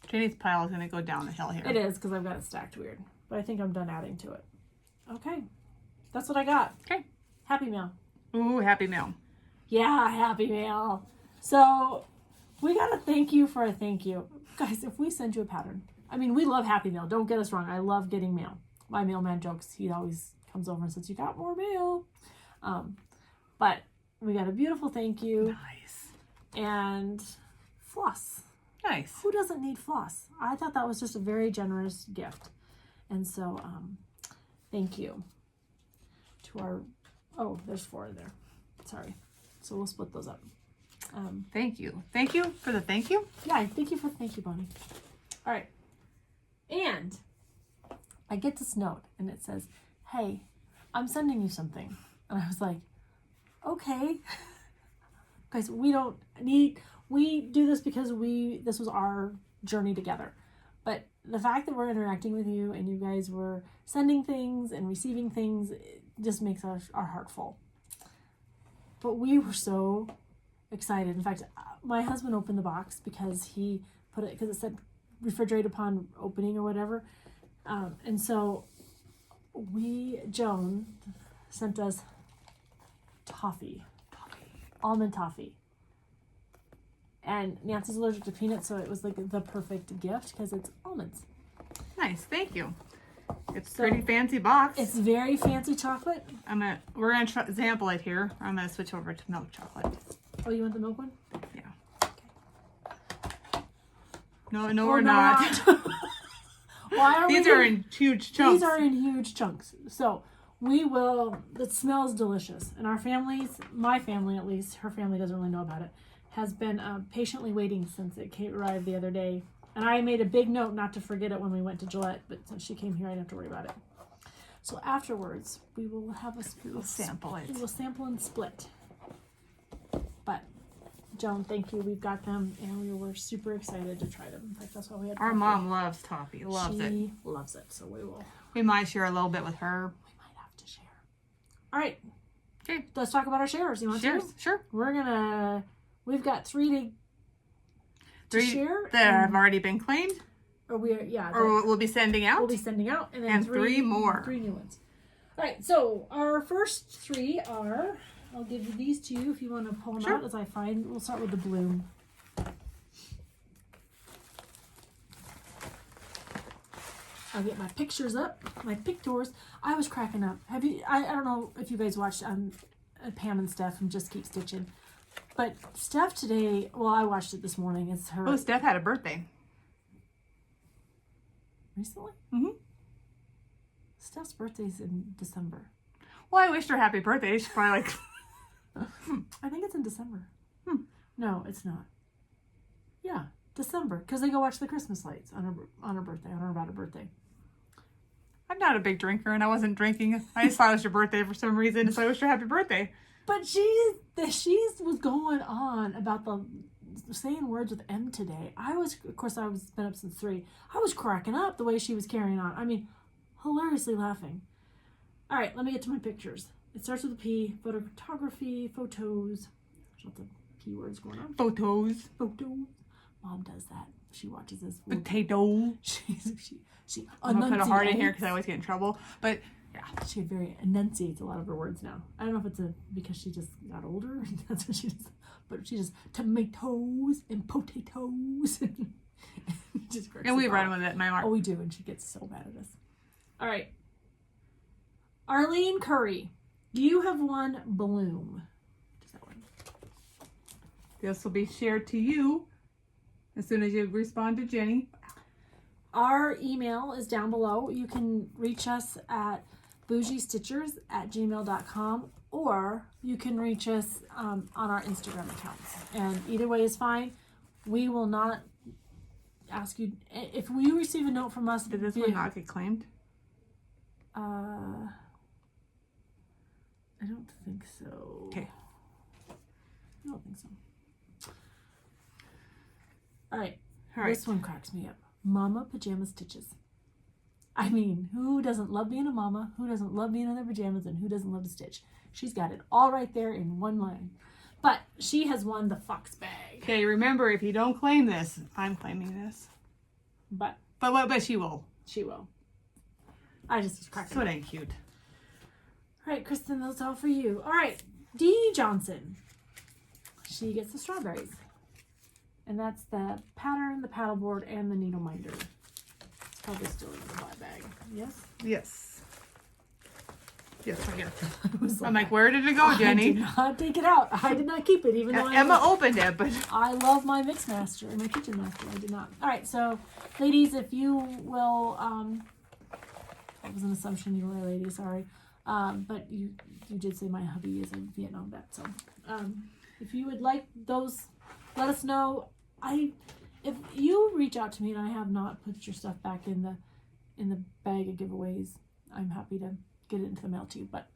Jenny's pile is going to go down the hill here. It is, because I've got it stacked weird. But I think I'm done adding to it. Okay. That's what I got. Okay. Happy Mail. Ooh, Happy Mail. Yeah, Happy Mail. So, we got a thank you for a thank you. Guys, if we send you a pattern, I mean, we love Happy Mail. Don't get us wrong. I love getting mail. My mailman jokes. He always comes over and says, you got more mail. But we got a beautiful thank you. Nice. And floss. Nice. Who doesn't need floss? I thought that was just a very generous gift. And so, thank you to our... Oh, there's 4 in there. Sorry. So we'll split those up. Thank you. Thank you for the thank you. Yeah, thank you for the thank you, Bonnie. All right. And I get this note, and it says, hey, I'm sending you something. And I was like, okay. Guys, we do this because this was our journey together. But the fact that we're interacting with you and you guys were sending things and receiving things, it just makes our heart full. But we were so excited. In fact, my husband opened the box because he put it, because it said refrigerate upon opening or whatever. And so Joan sent us toffee, almond toffee. And Nancy's allergic to peanuts, so it was like the perfect gift because it's almonds. Nice, thank you. It's a pretty fancy box. It's very fancy chocolate. We're gonna sample it here. I'm gonna switch over to milk chocolate. Oh, you want the milk one? Yeah. Okay. No, we're not. Why are These are in huge chunks. These are in huge chunks. So it smells delicious. And our families, my family at least, her family doesn't really know about it, has been patiently waiting since it arrived the other day. And I made a big note not to forget it when we went to Gillette, but since she came here, I didn't have to worry about it. So afterwards, we will have We'll sample it. We will sample and split. But Joan, thank you. We've got them, and we were super excited to try them. In fact, that's why we had. Our mom loves toffee. Loves it. She loves it. So we might share a little bit with her. We might have to share. All right. Okay. Let's talk about our shares. You want to? Sure. We've got three to share that have already been claimed. Or we'll be sending out. We'll be sending out, and then three more. 3 new ones. All right. So our first 3 are. I'll give you these 2 if you want to pull them out as I find. We'll start with the bloom. I'll get my pictures up, my pictures. I was cracking up. I don't know if you guys watched Pam and Steph from Just Keep Stitching. But Steph today, well, I watched it this morning. It's her. Oh, Steph had a birthday. Recently? Mm-hmm. Steph's birthday's in December. Well, I wished her happy birthday. She's probably like... I think it's in December. No, it's not. Yeah, December. Because they go watch the Christmas lights on her birthday, on or about her birthday. I'm not a big drinker, and I wasn't drinking. I just thought it was your birthday for some reason, so I wished her happy birthday. But she was going on about saying words with M today. Of course, I was been up since 3. I was cracking up the way she was carrying on. I mean, hilariously laughing. All right, let me get to my pictures. It starts with a P. Photography, photos. There's lots of keywords going on. Photos. Mom does that. She watches this. Potato. She I'm gonna put a heart in here because I always get in trouble. But yeah, she very enunciates a lot of her words now. I don't know if it's because she just got older. That's what she does. But she just tomatoes and potatoes. And we run with it, my Mark. Oh, we do, and she gets so mad at us. All right. Arlene Curry, you have won Bloom. What is that one? This will be shared to you as soon as you respond to Jenny. Our email is down below. You can reach us at bougiestitchers@gmail.com, or you can reach us on our Instagram accounts. And either way is fine. We will not ask you if we receive a note from us. Did this one not get claimed? I don't think so. Okay. I don't think so. All right. This one cracks me up. Mama Pajama Stitches. I mean, who doesn't love being a mama? Who doesn't love being in their pajamas? And who doesn't love to stitch? She's got it all right there in one line. But she has won the Fox bag. Okay, remember, if you don't claim this, I'm claiming this. But she will. She will. I just was cracking So up. it ain't cute. All right, Kristen, that's all for you. All right, Dee Johnson. She gets the strawberries. And that's the pattern, the paddleboard, and the needle minder. It's probably still in the buy bag. Yes? Yes. Yes, right here. I'm I'm like, where did it go, Jenny? I did not take it out. I did not keep it, even though Emma opened it, but... I love my Mix Master and my Kitchen Master. I did not. All right, so, ladies, if you will... that was an assumption you were a lady, sorry. But you did say my hubby is a Vietnam vet, so... if you would like those, let us know. If you reach out to me and I have not put your stuff back in the bag of giveaways, I'm happy to get it into the mail to you. But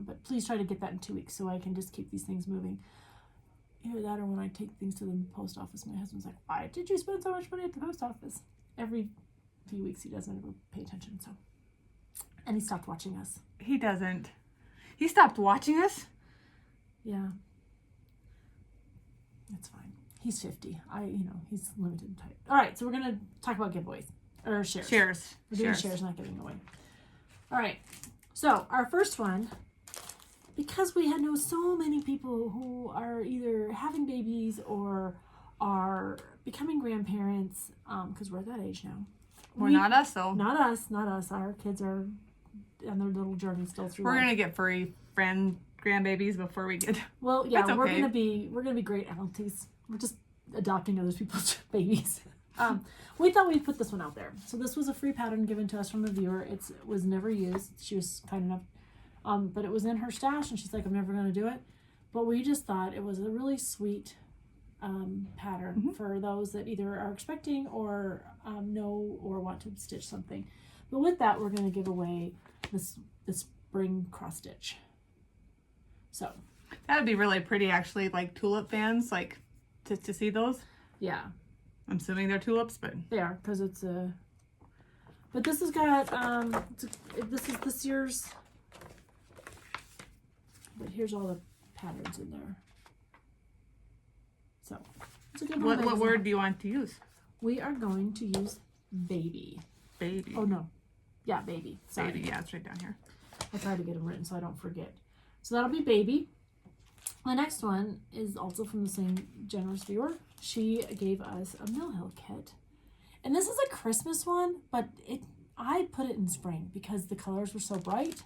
but please try to get that in 2 weeks so I can just keep these things moving. Either that or when I take things to the post office, my husband's like, why did you spend so much money at the post office? Every few weeks he doesn't ever pay attention. So, and he stopped watching us. He doesn't. He stopped watching us? Yeah. It's fine. He's 50. He's limited in type. All right, so we're going to talk about giveaways. Or shares. Shares. We're doing shares, not giving away. All right. So, our first one, because we had known so many people who are either having babies or are becoming grandparents, because we're at that age now. We're not us, though. Not us. Our kids are on their little journey still through We're life. going to get furry grandbabies before we get... Well, yeah, That's okay. we're gonna be great aunties. We're just adopting other people's babies. We thought we'd put this one out there. So this was a free pattern given to us from a viewer. It was never used. She was kind enough, but it was in her stash, and she's like, I'm never gonna do it. But we just thought it was a really sweet pattern for those that either are expecting or know or want to stitch something. But with that, we're gonna give away this spring cross stitch. So That would be really pretty, actually, like tulip fans, like to see those. yeah. I'm assuming they're tulips, but They are, because it's a... But this has got, this is this year's... But here's all the patterns in there. So, it's a good one. what word do you want to use? We are going to use baby. Baby. Oh, no. Yeah, baby. Sorry. Baby, yeah, it's right down here. I tried to get them written so I don't forget. So that'll be baby. The next one is also from the same generous viewer. She gave us a Mill Hill kit. And this is a Christmas one, but I put it in spring because the colors were so bright.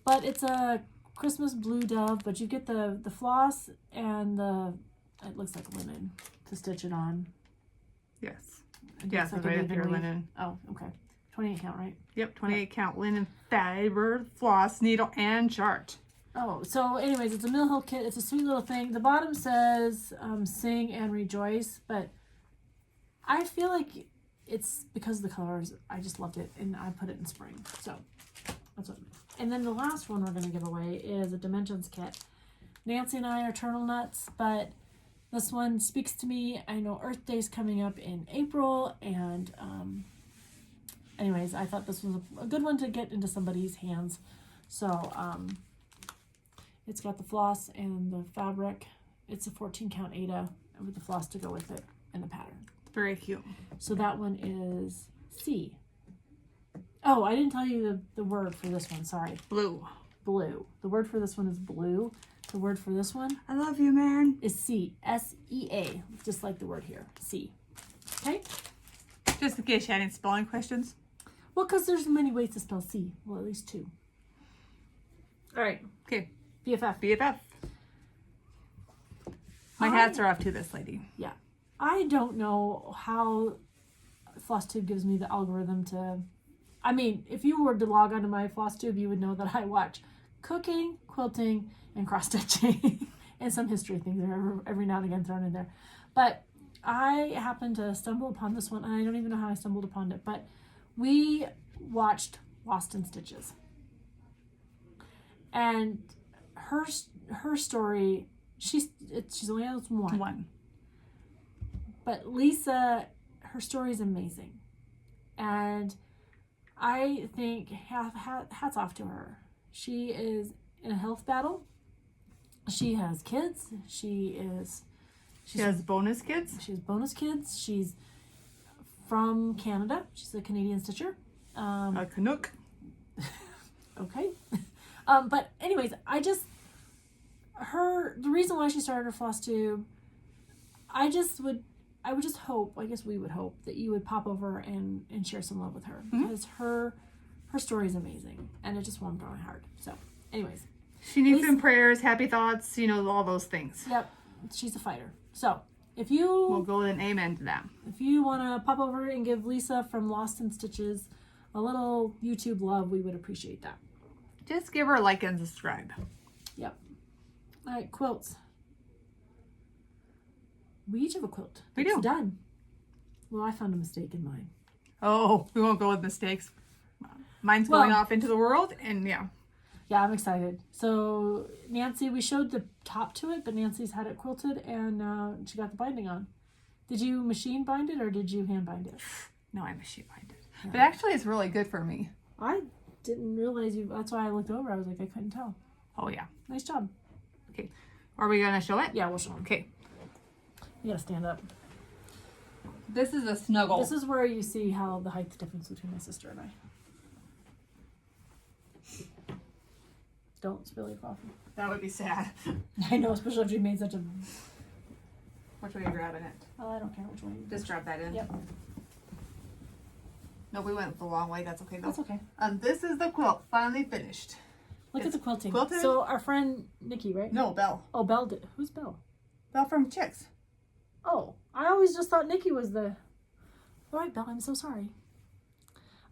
But it's a Christmas blue dove, but you get the floss and it looks like linen to stitch it on. Yes. It Yes, looks it's right a up here, weave. linen. Oh, okay. 28 count, right? Yep, 28 count linen fiber, floss, needle, and chart. Oh, so anyways, it's a Mill Hill kit. It's a sweet little thing. The bottom says sing and rejoice, but I feel like it's because of the colors. I just loved it, and I put it in spring. So that's what. And then the last one we're going to give away is a Dimensions kit. Nancy and I are turtle nuts, but this one speaks to me. I know Earth Day's coming up in April, and anyways, I thought this was a good one to get into somebody's hands. So it's got the floss and the fabric. It's a 14 count Ada with the floss to go with it and the pattern. Very cute. So that one is C. Oh, I didn't tell you the word for this one. Sorry. Blue. Blue. The word for this one is blue. The word for this one I love you, man. is C. S-E-A. Just like the word here. C. Okay? Just in case you had any spelling questions. Well, because there's many ways to spell C. Well, at least two. All right. Okay. BFF. BFF. My hats are off to this lady. Yeah. I don't know how FlossTube gives me the algorithm to... I mean, if you were to log onto my FlossTube, you would know that I watch cooking, quilting, and cross-stitching. And some history things are every now and again thrown in there. But I happened to stumble upon this one, and I don't even know how I stumbled upon it, but we watched Lost in Stitches. And her story, she's only has one. But Lisa, her story is amazing. And I think hats off to her. She is in a health battle. She has kids. She has bonus kids. She has bonus kids. She's from Canada. She's a Canadian stitcher. A Canuck. Okay. But anyways, the reason why she started her FlossTube, I would just hope, I guess we would hope, that you would pop over and share some love with her. Because her story is amazing. And it just warmed my heart. So, anyways. She needs some prayers, happy thoughts, all those things. Yep. She's a fighter. So, if you... We'll go with an amen to that. If you want to pop over and give Lisa from Lost in Stitches a little YouTube love, we would appreciate that. Just give her a like and subscribe. Yep. All right, quilts. We each have a quilt. We It's do. Done. Well, I found a mistake in mine. Oh, we won't go with mistakes. Mine's going off into the world, and yeah. Yeah, I'm excited. So Nancy, we showed the top to it, but Nancy's had it quilted and she got the binding on. Did you machine bind it or did you hand bind it? No, I machine bind it. Yeah. But actually, it's really good for me. I didn't realize you. That's why I looked over. I was like, I couldn't tell. Oh yeah. Nice job. Okay. Are we gonna show it? Yeah, we'll show them. Okay. You gotta stand up. This is a snuggle. This is where you see how the height difference between my sister and I. Don't spill your coffee. That would be sad. I know, especially if you made such a. Which way are you grabbing it? Oh, I don't care which one. You Just grab that in. Yep. No, we went the long way. That's okay though. That's okay. This is the quilt finally finished. Look at the quilting. Quilted? So our friend Nikki, right? No, Belle. Oh, Belle did. Who's Belle? Belle from Chicks. Oh, I always just thought Nikki was the. All right, Belle. I'm so sorry.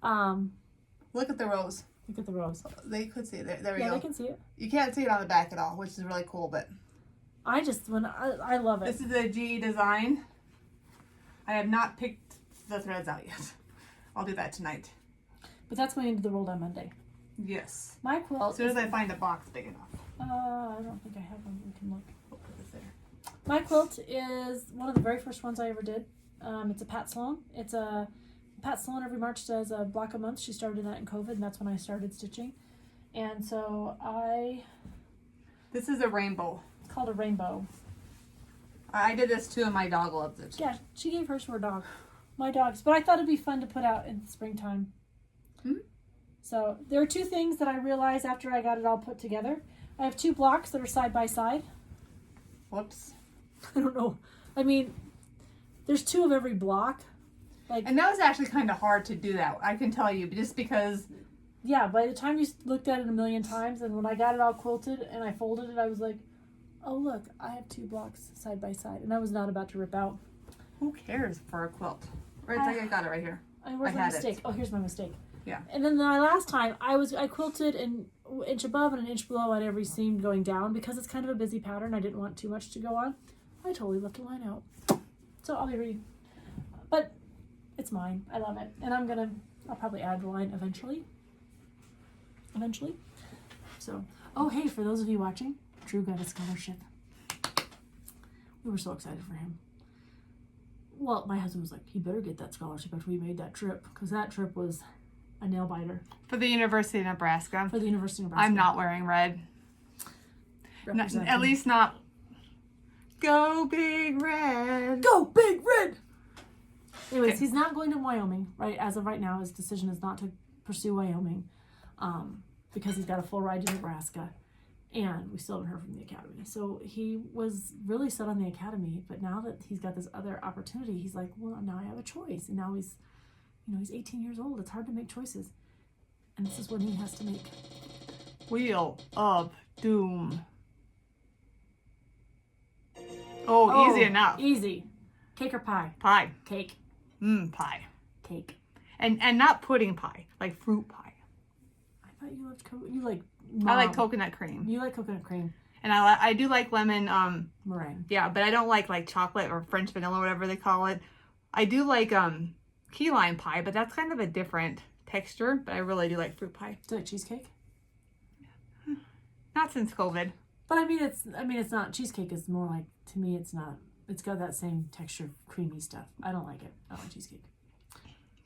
Look at the rose. Look at the rose. They could see it. There we Yeah, go. they can see it. You can't see it on the back at all, which is really cool, but I just I love it. this is a GE design. I have not picked the threads out yet. I'll do that tonight. But that's going into the roll on Monday. Yes. My quilt. As soon as I find a box big enough. I don't think I have one. We can look. I'll put this there. My quilt is one of the very first ones I ever did. It's a Pat Sloan. It's a Pat Sloan every March does a block a month. She started that in COVID, and that's when I started stitching. And so This is a rainbow. it's called a rainbow. I did this too, and my dog loves it. Yeah, she gave hers to her dog. My dogs. But I thought it'd be fun to put out in the springtime. So there are two things that I realized after I got it all put together. I have two blocks that are side by side. Whoops. I don't know. I mean, there's two of every block. And that was actually kind of hard to do that. I can tell you, just because. Yeah, by the time you looked at it a million times, and when I got it all quilted and I folded it, I was like, oh, look, I have two blocks side by side. And I was not about to rip out. Who cares for a quilt? Right, I got it right here. Where's my mistake? Oh, here's my mistake. Yeah. And then the last time, I quilted an inch above and an inch below on every seam going down because it's kind of a busy pattern. I didn't want too much to go on. I totally left a line out. So I'll be reading. But it's mine. I love it. And I'll probably add the line eventually. So, oh, hey, for those of you watching, Drew got a scholarship. We were so excited for him. Well, my husband was like, he better get that scholarship after we made that trip, because that trip was a nail biter. For the University of Nebraska. For the University of Nebraska. I'm not wearing red. At least not. Go Big Red. Go Big Red! Anyways, he's not going to Wyoming, right? As of right now, his decision is not to pursue Wyoming because he's got a full ride to Nebraska. And we still haven't heard from the academy. So he was really set on the academy, but now that he's got this other opportunity, he's like, well, now I have a choice. And now he's 18 years old. It's hard to make choices. And this is what he has to make. Wheel of Doom. Oh, easy enough. Easy. Cake or pie? Pie. Cake. Pie. Cake. And not pudding pie, like fruit pie. I thought you loved I like coconut cream. You like coconut cream. And I do like lemon meringue. Yeah, but I don't like chocolate or French vanilla, whatever they call it. I do like key lime pie, but that's kind of a different texture, but I really do like fruit pie. Do you like cheesecake? Not since COVID. But it's not, cheesecake is more like, to me it's not, it's got that same texture, creamy stuff. I don't like it. I don't like cheesecake.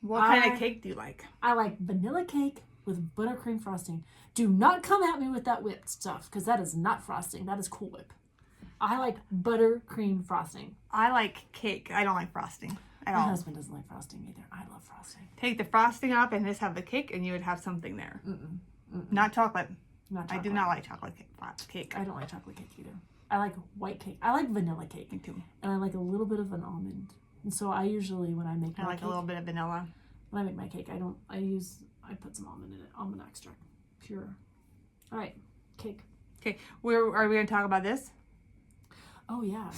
What kind of cake do you like? I like vanilla cake with buttercream frosting. Do not come at me with that whipped stuff, because that is not frosting. That is Cool Whip. I like buttercream frosting. I like cake. I don't like frosting at all. My husband doesn't like frosting either. I love frosting. Take the frosting off and just have the cake, and you would have something there. Not chocolate. I do not like chocolate cake. I don't like chocolate cake either. I like white cake. I like vanilla cake. Me too. And I like a little bit of an almond. And so I usually, when I make my cake, a little bit of vanilla. When I make my cake, I put some almond in it. Almond extract. Pure. All right. Cake. Okay. Are we going to talk about this? Oh, yeah.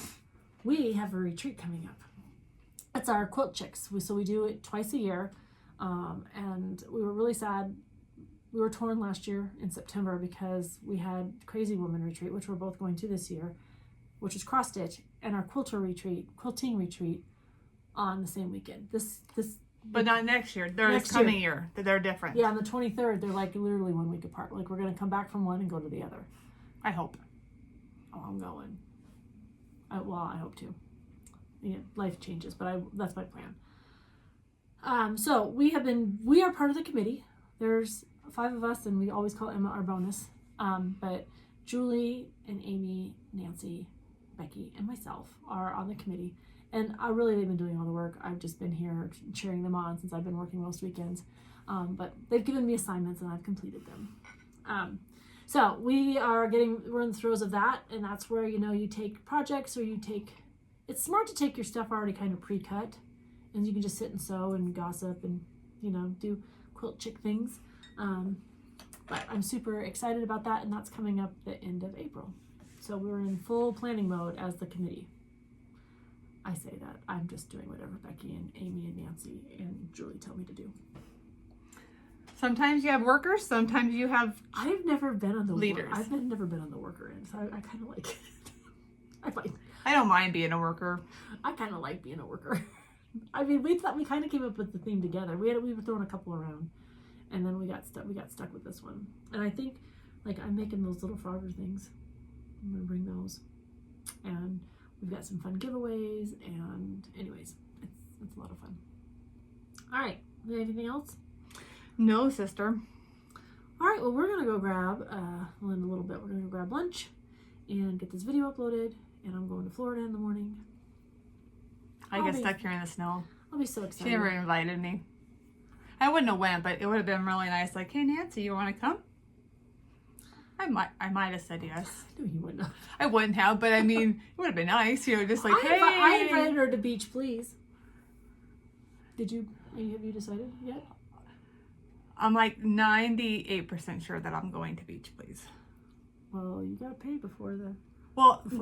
We have a retreat coming up. It's our Quilt Chicks. So we do it twice a year. And we were really sad. We were torn last year in September because we had Crazy Woman Retreat, which we're both going to this year, which is cross stitch, and our quilting retreat on the same weekend. This But not next year. They're Next this coming year. They're different. Yeah, on the 23rd, they're like literally 1 week apart. Like we're gonna come back from one and go to the other. I hope. Oh, I'm going. I hope to. Yeah, life changes, but that's my plan. So we are part of the committee. There's 5 of us, and we always call Emma our bonus. But Julie and Amy, Nancy, Becky, and myself are on the committee. And they've been doing all the work. I've just been here cheering them on since I've been working most weekends. But they've given me assignments and I've completed them. So we're in the throes of that. And that's where, you take projects or it's smart to take your stuff already kind of pre-cut. And you can just sit and sew and gossip and, do quilt chick things. But I'm super excited about that. And that's coming up the end of April. So we're in full planning mode as the committee. I say that. I'm just doing whatever Becky and Amy and Nancy and Julie tell me to do. Sometimes you have workers. Sometimes you have I've never been on the leaders. I've never been on the worker end, so I kind of like it. I don't mind being a worker. I kind of like being a worker. I mean, we kind of came up with the theme together. We were throwing a couple around, and then we got stuck with this one. And I think, I'm making those little Frogger things. I'm gonna bring those, and we've got some fun giveaways, and anyways, it's a lot of fun. All right, anything else? No, sister. All right, well, we're gonna go grab, in a little bit, we're gonna go grab lunch and get this video uploaded, and I'm going to Florida in the morning. I get stuck here in the snow. I'll be so excited. She never invited me. I wouldn't have went, but it would have been really nice. Like, hey, Nancy, you want to come? I might have said yes. No, you wouldn't have. I wouldn't have, but I mean, it would have been nice, just like, hey. I invited her to beach, please. Have you decided yet? I'm like 98% sure that I'm going to beach, please. Well, you gotta pay before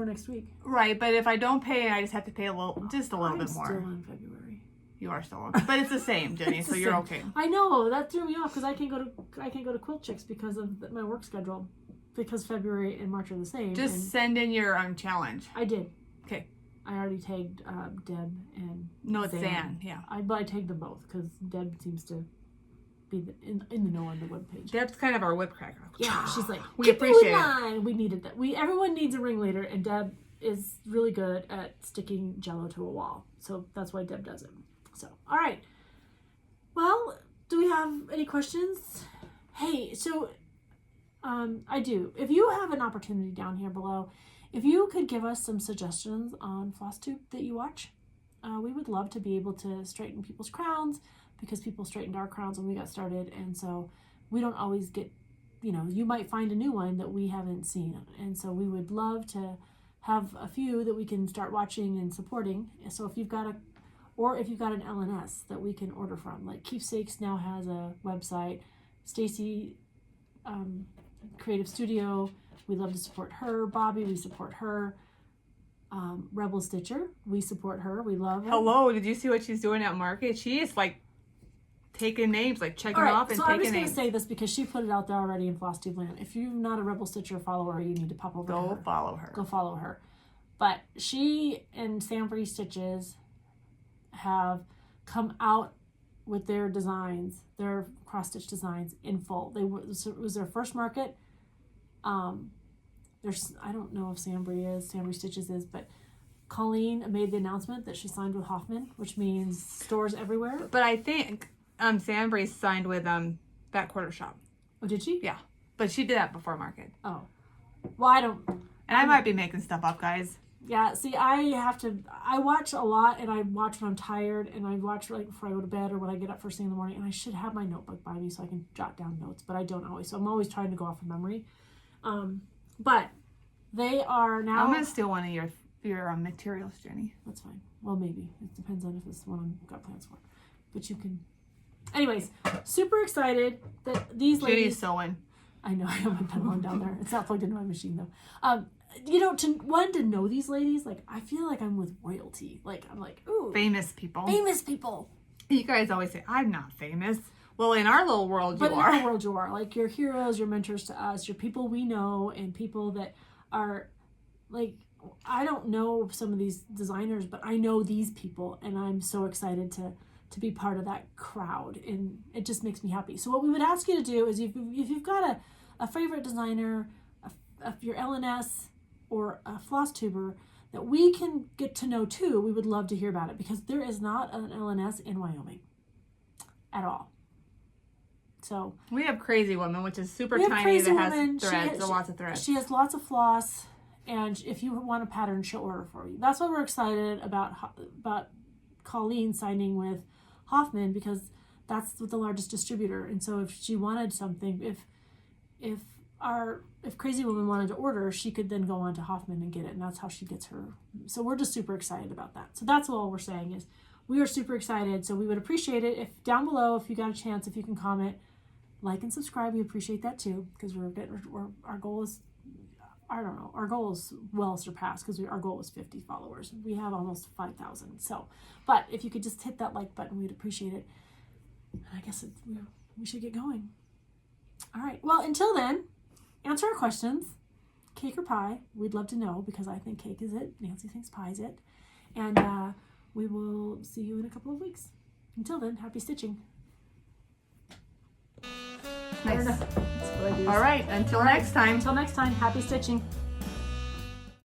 next week. Right, but if I don't pay, I just have to pay a little bit more. I'm still in February. You are still on, but it's the same, Jenny. So you're okay. I know that threw me off because I can't go to Quilt Chicks because of my work schedule. Because February and March are the same. Just send in your challenge. I did. Okay. I already tagged Deb and no, it's Zan. Yeah. But I tagged them both because Deb seems to be in the know on the webpage. Deb's kind of our whip cracker. Yeah, she's like, we appreciate it. We needed that. Everyone needs a ringleader, and Deb is really good at sticking Jello to a wall. So that's why Deb does it. So, all right. Well, do we have any questions? Hey, so I do. If you have an opportunity down here below, if you could give us some suggestions on FlossTube that you watch, we would love to be able to straighten people's crowns because people straightened our crowns when we got started, and so we don't always get, you might find a new one that we haven't seen, and so we would love to have a few that we can start watching and supporting. So if you've got an LNS that we can order from, like Keepsakes now has a website, Stacy Creative Studio, we love to support her. Bobby, we support her. Rebel Stitcher, we support her. We love her. Hello, did you see what she's doing at market? She is like taking names, like checking off and taking names. So I'm just going to say this because she put it out there already in FlossTube land. If you're not a Rebel Stitcher follower, you need to pop over to her. Go follow her. But she and Sandi Stitches have come out with their designs, their cross-stitch designs in full. It was their first market. I don't know if Sandi Stitches is, but Colleen made the announcement that she signed with Hoffman, which means stores everywhere. But I think Sandi signed with that quarter shop. Oh, did she? Yeah, but she did that before market. Oh, well, I don't. And I might be making stuff up, guys. Yeah, see, I watch a lot, and I watch when I'm tired, and I watch before I go to bed or when I get up first thing in the morning, and I should have my notebook by me so I can jot down notes, but I don't always, so I'm always trying to go off of memory. But they are now... I'm going to steal one of your materials, Jenny. That's fine. Well, maybe. It depends on if it's the one I've got plans for. But you can... Anyways, super excited that these ladies... Jenny's sewing. I know, I have my pen on down there. It's not plugged into my machine, though. To know these ladies, I feel like I'm with royalty. I'm like, ooh. Famous people. Famous people. You guys always say, I'm not famous. Well, in our little world, you are. But in our world, you are. You're heroes, you're mentors to us, you're people we know, and people that are, I don't know some of these designers, but I know these people, and I'm so excited to to be part of that crowd, and it just makes me happy. So what we would ask you to do is if you've got a favorite designer, if you're LNS or a FlossTuber that we can get to know too, we would love to hear about it, because there is not an LNS in Wyoming at all. So we have Crazy Woman, which is super we have tiny, Crazy that has Woman. threads, lots of threads. She has lots of floss, and if you want a pattern, she'll order for you. That's why we're excited about Colleen signing with Hoffman, because that's the largest distributor. And so if she wanted something, if Crazy Woman wanted to order, she could then go on to Hoffman and get it, and that's how she gets her. So we're just super excited about that. So that's all we're saying, is we are super excited. So we would appreciate it if down below, if you got a chance, if you can comment, like and subscribe. We appreciate that too, because our goal is, I don't know, our goal is well surpassed, because our goal was 50 followers. We have almost 5,000. So, but if you could just hit that like button, we'd appreciate it. And I guess we should get going. All right. Well, until then, answer our questions. Cake or pie? We'd love to know, because I think cake is it. Nancy thinks pie is it. And we will see you in a couple of weeks. Until then, happy stitching. I don't know. That's what I do. All right. Until next time. Until next time, happy stitching.